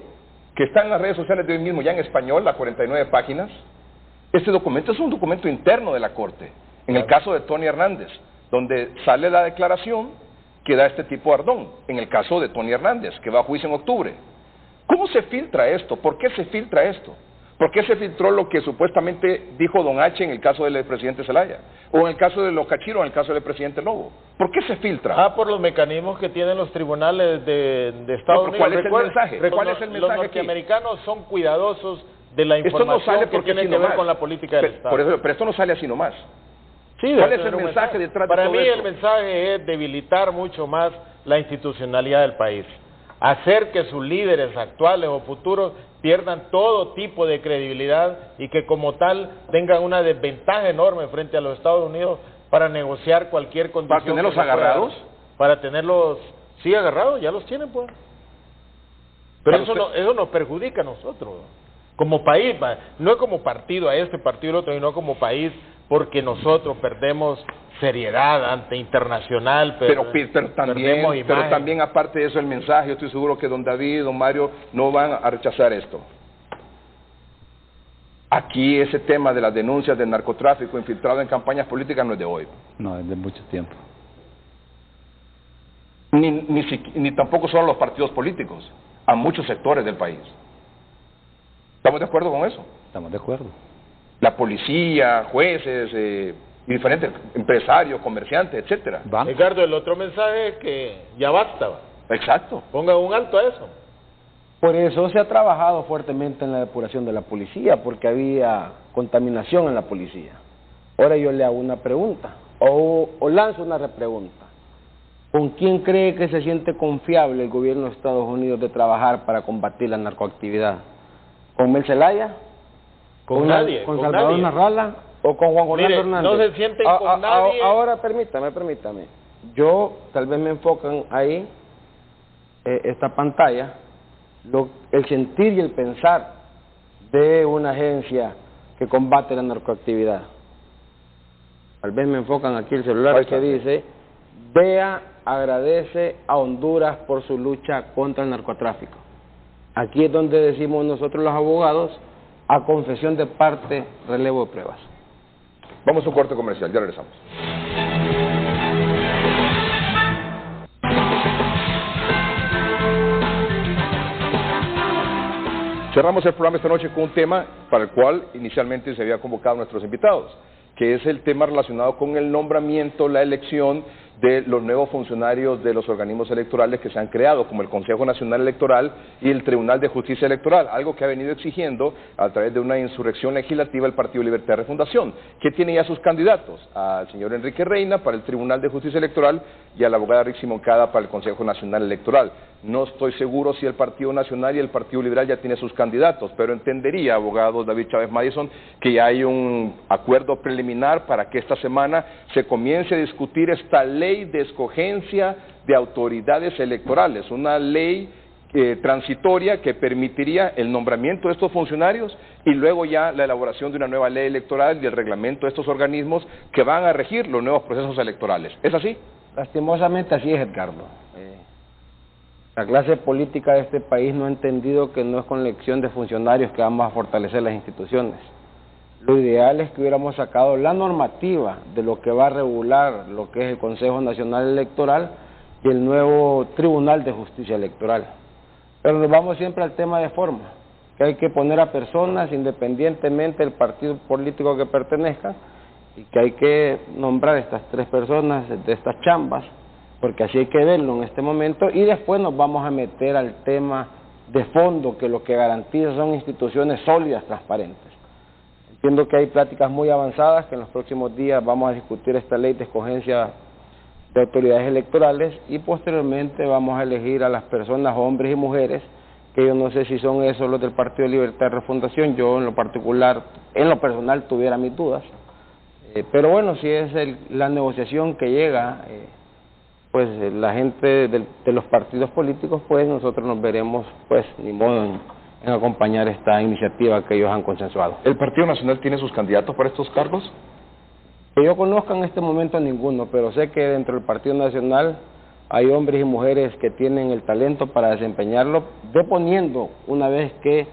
que está en las redes sociales de hoy mismo, ya en español, las 49 páginas, este documento es un documento interno de la Corte, en el caso de Tony Hernández, donde sale la declaración que da este tipo de Ardón, en el caso de Tony Hernández, que va a juicio en octubre. ¿Cómo se filtra esto? ¿Por qué se filtra esto? ¿Por qué se filtró lo que supuestamente dijo don H en el caso del expresidente Zelaya? O en el caso de los cachiros, en el caso del presidente Lobo. ¿Por qué se filtra? Por los mecanismos que tienen los tribunales de Estados No, pero ¿cuál Unidos. es el mensaje? Los- ¿Cuál es el Los mensaje aquí? norteamericanos son cuidadosos de la Esto información no sale que porque tiene así que ver nomás. con la política del Pero, Estado. pero esto no sale así nomás. Sí, ¿Cuál debe es el tener un mensaje detrás de Para todo mí esto? el mensaje es debilitar mucho más la institucionalidad del país, hacer que sus líderes actuales o futuros pierdan todo tipo de credibilidad y que como tal tengan una desventaja enorme frente a los Estados Unidos para negociar cualquier condición. ¿Para tenerlos que se pueda agarrados? dar. Para tenerlos, sí, agarrados, ya los tienen pues. Pero Para eso nos perjudica a nosotros, como país, no es como partido a este, partido al otro, sino como país, porque nosotros perdemos seriedad ante internacional, Pero perdemos también imagen. aparte de eso el mensaje, yo estoy seguro que don David, don Mario no van a rechazar esto. Aquí ese tema de las denuncias del narcotráfico infiltrado en campañas políticas no es de hoy, No, es de mucho tiempo. ni tampoco son los partidos políticos, a muchos sectores del país. ¿Estamos de acuerdo con eso? Estamos de acuerdo. La policía, jueces, y diferentes empresarios, comerciantes, etcétera. Bancos. Ricardo, el otro mensaje es que ya basta, Exacto. pongan un alto a eso. Por eso se ha trabajado fuertemente en la depuración de la policía, porque había contaminación en la policía. Ahora yo le hago una pregunta, o lanzo una repregunta. ¿Con quién cree que se siente confiable el gobierno de Estados Unidos de trabajar para combatir la narcoactividad? ¿Con Mel Zelaya? Con nadie, ¿Con con Salvador nadie. Narrala? ¿O con Juan Orlando Mire, Hernández? no se sienten con nadie. Ahora permítame. Yo, tal vez me enfocan ahí, esta pantalla, el sentir y el pensar de una agencia que combate la narcoactividad. Tal vez me enfocan aquí el celular que dice: DEA agradece a Honduras por su lucha contra el narcotráfico. Aquí es donde decimos nosotros los abogados a confesión de parte, relevo de pruebas. Vamos a un corte comercial, ya regresamos. Cerramos el programa esta noche con un tema para el cual inicialmente se había convocado a nuestros invitados, que es el tema relacionado con el nombramiento, la elección de los nuevos funcionarios de los organismos electorales que se han creado, como el Consejo Nacional Electoral y el Tribunal de Justicia Electoral, algo que ha venido exigiendo a través de una insurrección legislativa el Partido Libertad de Refundación, que tiene ya sus candidatos, al señor Enrique Reina para el Tribunal de Justicia Electoral y a la abogada Rixi Moncada para el Consejo Nacional Electoral. No estoy seguro si el Partido Nacional y el Partido Liberal ya tienen sus candidatos, pero entendería, abogado David Chávez Madison, que ya hay un acuerdo preliminar para que esta semana se comience a discutir esta ley de escogencia de autoridades electorales, una ley transitoria que permitiría el nombramiento de estos funcionarios y luego ya la elaboración de una nueva ley electoral y el reglamento de estos organismos que van a regir los nuevos procesos electorales. ¿Es así? Lastimosamente así es, Edgardo. La clase política de este país no ha entendido que no es con elección de funcionarios que vamos a fortalecer las instituciones. Lo ideal es que hubiéramos sacado la normativa de lo que va a regular lo que es el Consejo Nacional Electoral y el nuevo Tribunal de Justicia Electoral. Pero nos vamos siempre al tema de forma, que hay que poner a personas independientemente del partido político que pertenezcan y que hay que nombrar estas 3 personas de estas chambas, porque así hay que verlo en este momento, y después nos vamos a meter al tema de fondo, que lo que garantiza son instituciones sólidas, transparentes. Entiendo que hay pláticas muy avanzadas, que en los próximos días vamos a discutir esta ley de escogencia de autoridades electorales, y posteriormente vamos a elegir a las personas, hombres y mujeres, que yo no sé si son esos los del Partido de Libertad de Refundación. Yo en lo particular, en lo personal, tuviera mis dudas, pero bueno, si es la negociación que llega, pues la gente de los partidos políticos, pues nosotros nos veremos, pues ni modo en acompañar esta iniciativa que ellos han consensuado. ¿El Partido Nacional tiene sus candidatos para estos cargos? Que yo conozca en este momento ninguno, pero sé que dentro del Partido Nacional hay hombres y mujeres que tienen el talento para desempeñarlo, deponiendo una vez que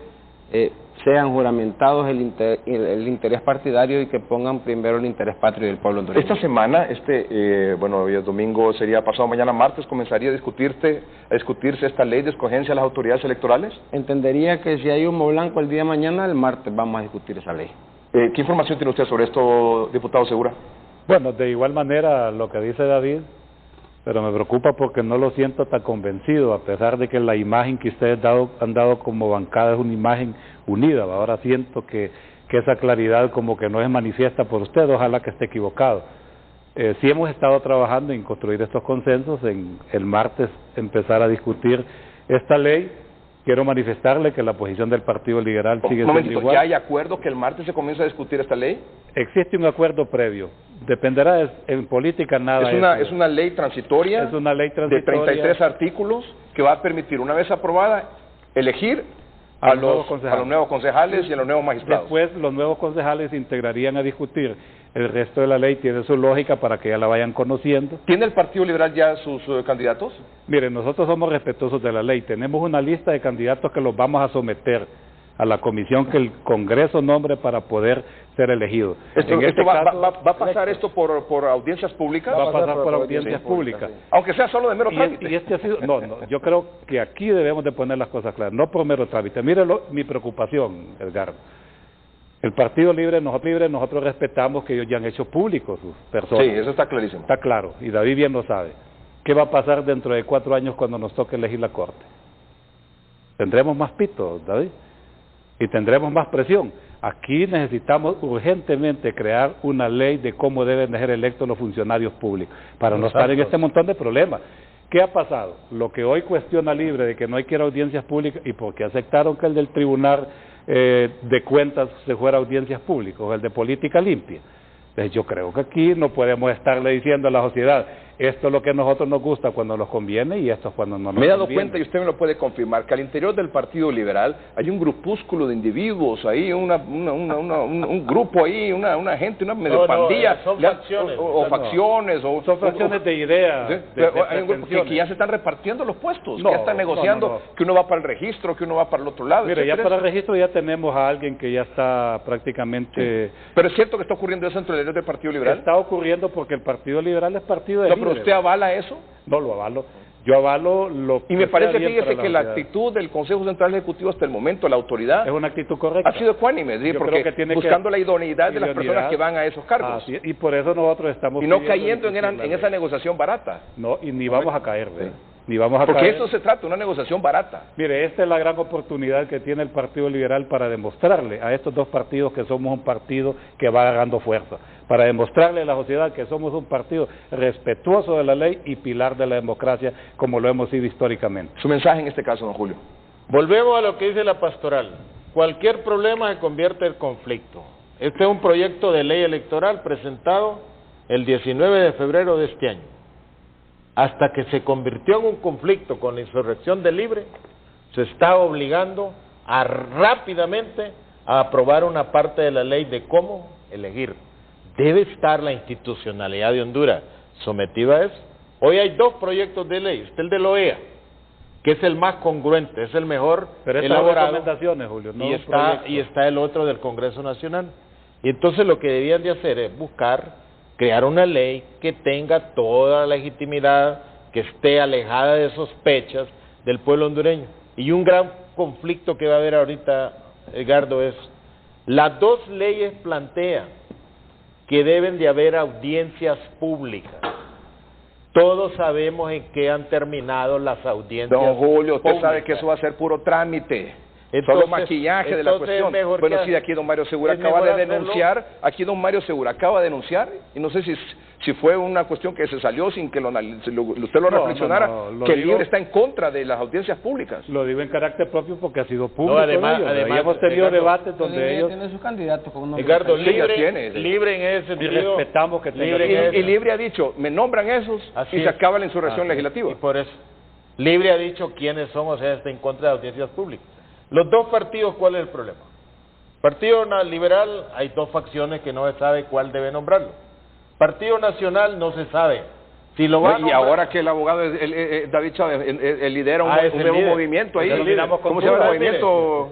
sean juramentados el interés partidario y que pongan primero el interés patrio del pueblo hondureño. Esta semana, bueno, hoy es domingo, sería pasado mañana martes, comenzaría a discutirse esta ley de escogencia de las autoridades electorales. Entendería que si hay humo blanco el día de mañana, el martes vamos a discutir esa ley. ¿Qué información tiene usted sobre esto, diputado Segura? Bueno, de igual manera lo que dice David, pero me preocupa porque no lo siento tan convencido, a pesar de que la imagen que ustedes han dado como bancada es una imagen unida. Ahora siento que esa claridad como que no es manifiesta por usted, ojalá que esté equivocado. Sí hemos estado trabajando en construir estos consensos, en el martes empezar a discutir esta ley. Quiero manifestarle que la posición del Partido Liberal sigue siendo igual. ¿Ya hay acuerdo que el martes se comienza a discutir esta ley? Existe un acuerdo previo. Dependerá, en política nada. Es una ley transitoria. Es una ley transitoria de 33 artículos que va a permitir, una vez aprobada, elegir a los nuevos concejales y a los nuevos magistrados. Después los nuevos concejales se integrarían a discutir. El resto de la ley tiene su lógica para que ya la vayan conociendo. ¿Tiene el Partido Liberal ya sus candidatos? Miren, nosotros somos respetuosos de la ley. Tenemos una lista de candidatos que los vamos a someter a la comisión que el Congreso nombre para poder ser elegidos. ¿Va a pasar esto por audiencias públicas? Va a pasar por audiencias públicas. Sí. Aunque sea solo de mero trámite. Yo creo que aquí debemos de poner las cosas claras, no por mero trámite. Mire mi preocupación, Edgar. El Partido Libre, nosotros respetamos que ellos ya han hecho públicos sus personas. Sí, eso está clarísimo. Está claro, y David bien lo sabe. ¿Qué va a pasar dentro de 4 años cuando nos toque elegir la Corte? Tendremos más pitos, David, y tendremos más presión. Aquí necesitamos urgentemente crear una ley de cómo deben de ser electos los funcionarios públicos, para no estar en este montón de problemas. ¿Qué ha pasado? Lo que hoy cuestiona Libre de que no hay que ir a audiencias públicas, y porque aceptaron que el del Tribunal de Cuentas se fuera a audiencias públicas, o el de Política Limpia. Entonces yo creo que aquí no podemos estarle diciendo a la sociedad, esto es lo que a nosotros nos gusta cuando nos conviene y esto es cuando no nos Me he dado conviene. cuenta, y usted me lo puede confirmar, que al interior del Partido Liberal hay un grupúsculo de individuos ahí, un grupo ahí, una gente, una medio pandilla. son facciones. O facciones. Son fracciones de ideas. ¿Sí? Hay un grupo que ya se están repartiendo los puestos, No, que ya están negociando, no. que uno va para el registro, que uno va para el otro lado. Mire, ya etcétera. para el registro ya tenemos a alguien que ya está prácticamente... Pero es cierto que está ocurriendo eso entre el del Partido Liberal. Está ocurriendo porque el Partido Liberal es partido de No, pero líderes. usted avala eso. No lo avalo. Yo avalo lo que Y me parece, sea bien fíjese, para que la sociedad. actitud del Consejo Central Ejecutivo hasta el momento, la autoridad, Es una actitud correcta. ha sido ecuánime, ¿sí? Yo porque creo que tiene buscando que- la idoneidad de las idoneidad. personas que van a esos cargos. Así es, y por eso nosotros estamos... Y no pidiendo cayendo discutir la en ley. esa negociación barata. No, y ni vamos a caer, ¿verdad? Sí. Ni vamos a Porque caer. eso se trata, una negociación barata. Mire, esta es la gran oportunidad que tiene el Partido Liberal para demostrarle a estos dos partidos que somos un partido que va agarrando fuerza, para demostrarle a la sociedad que somos un partido respetuoso de la ley y pilar de la democracia, como lo hemos sido históricamente. Su mensaje en este caso, don Julio. Volvemos a lo que dice la pastoral. Cualquier problema se convierte en conflicto. Este es un proyecto de ley electoral presentado el 19 de febrero de este año. Hasta que se convirtió en un conflicto con la insurrección de Libre, se está obligando a rápidamente a aprobar una parte de la ley de cómo elegir. Debe estar la institucionalidad de Honduras sometida a eso. Hoy hay dos proyectos de ley, está el de la OEA, que es el más congruente, es el mejor Pero estas son elaborado, recomendaciones, Julio, no y un proyecto. está el otro del Congreso Nacional. Y entonces lo que debían de hacer es buscar crear una ley que tenga toda la legitimidad, que esté alejada de sospechas del pueblo hondureño. Y un gran conflicto que va a haber ahorita, Edgardo, es las dos leyes plantean que deben de haber audiencias públicas. Todos sabemos en qué han terminado las audiencias Don Julio, usted públicas. sabe que eso va a ser puro trámite. Entonces- Solo maquillaje de la entonces es cuestión. mejor Bueno, que- sí, aquí don Mario Segura es acaba mejor de hacerlo. denunciar, y no sé si fue una cuestión que se salió sin que usted lo No, reflexionara, no, lo que el digo- Libre está en contra de las audiencias públicas. Lo digo en carácter propio porque ha sido público. además- ellos, además, y hemos tenido Edgardo, debates donde ellos... tiene sus candidatos con unos Edgardo, Sí, ya libre, tiene, sí. libre en ese Y sentido. respetamos que tenga libre en su- ese- Y Libre ha dicho, me nombran esos Así y se es. acaba la insurrección Así es. legislativa. Y por eso, Libre ha dicho quiénes son, o sea, está en contra de audiencias públicas. Los dos partidos, ¿cuál es el problema? Partido Liberal, hay dos facciones que no se sabe cuál debe nombrarlo. Partido Nacional no se sabe si lo va a Y nombrar. ahora que el abogado David Chávez lidera un es el nuevo líder. movimiento ahí, Es el líder. ¿cómo se llama el Mire. movimiento?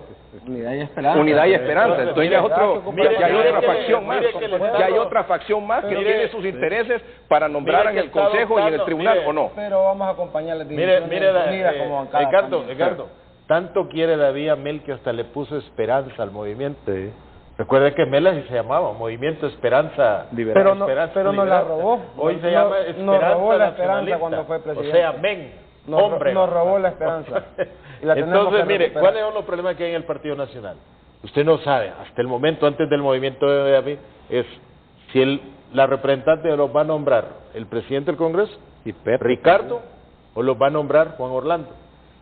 Unidad y Esperanza. Unidad y Esperanza. Entonces, Entonces ya, mire, ya hay mire otra que le- facción más. mire que le Ya está- hay otra facción más que Mire- tiene sus intereses para nombrar mire en que el está Consejo y en el adoptando- Tribunal, mire, ¿o no? Pero vamos a acompañarles de Mire, unidas como bancada también. Edgardo, tanto quiere David a Mel que hasta le puso esperanza al movimiento. Sí. Recuerda que Mel así se llamaba, Movimiento Esperanza Liberal. Pero nos la robó. Hoy se No- llama nos Esperanza robó la esperanza Nacionalista. cuando fue presidente. O sea, men, hombre. Nos robó la esperanza. Y la tenemos Entonces, que mire, recuperar. ¿cuáles son los problemas que hay en el Partido Nacional? Usted no sabe, hasta el momento, antes del movimiento de David, es si la representante los va a nombrar el presidente del Congreso, Y Petro. Ricardo, o los va a nombrar Juan Orlando.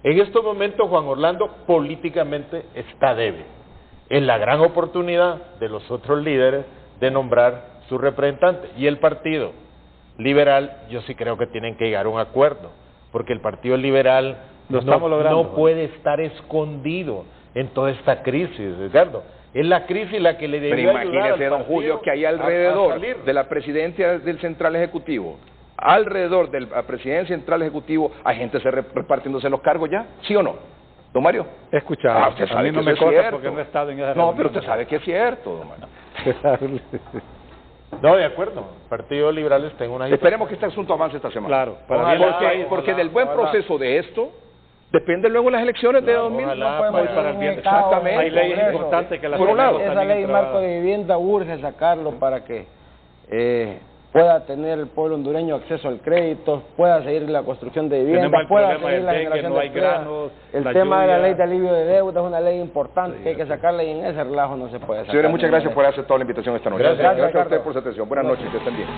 En estos momentos Juan Orlando políticamente está débil. Es la gran oportunidad de los otros líderes de nombrar su representante. Y el Partido Liberal, yo sí creo que tienen que llegar a un acuerdo, porque el Partido Liberal Lo estamos logrando, no puede estar escondido en toda esta crisis, Edgardo. Es la crisis la que le Pero debió ayudar imagínese, al don partido Julio, que hay a alrededor salir. de la presidencia del Central Ejecutivo, alrededor de la presidencia Central Ejecutivo, hay gente repartiéndose los cargos ya, ¿sí o no? ¿Don Mario? He escuchado. Ah, usted a sabe mí no que me eso es consta cierto. porque no he estado en esa No, reunión. pero usted sabe que es cierto, don Mario. No, de acuerdo. El Partido Liberal está en una Esperemos que este asunto avance esta semana. Claro, para Ojalá, bien del Porque, país. porque del buen ojalá. proceso de esto depende luego las elecciones de 2000. ojalá, No podemos pues, ir para en el bien. el caos, Exactamente. Hay leyes Congreso. importantes que las Por un lado. tenemos Esa también ley trabadas. marco de vivienda urge sacarlo para que pueda tener el pueblo hondureño acceso al crédito, pueda seguir la construcción de Tenemos viviendas, el pueda problema seguir del la dengue, generación no de hay empleo. granos, El la tema de la lluvia. ley de alivio de deuda es una ley importante que hay que sacarla y en ese relajo no se puede sacar. Señores, muchas gracias por haber aceptado la invitación esta noche. Gracias, Gracias a Ricardo. ustedes por su atención. Buenas noches, que estén bien.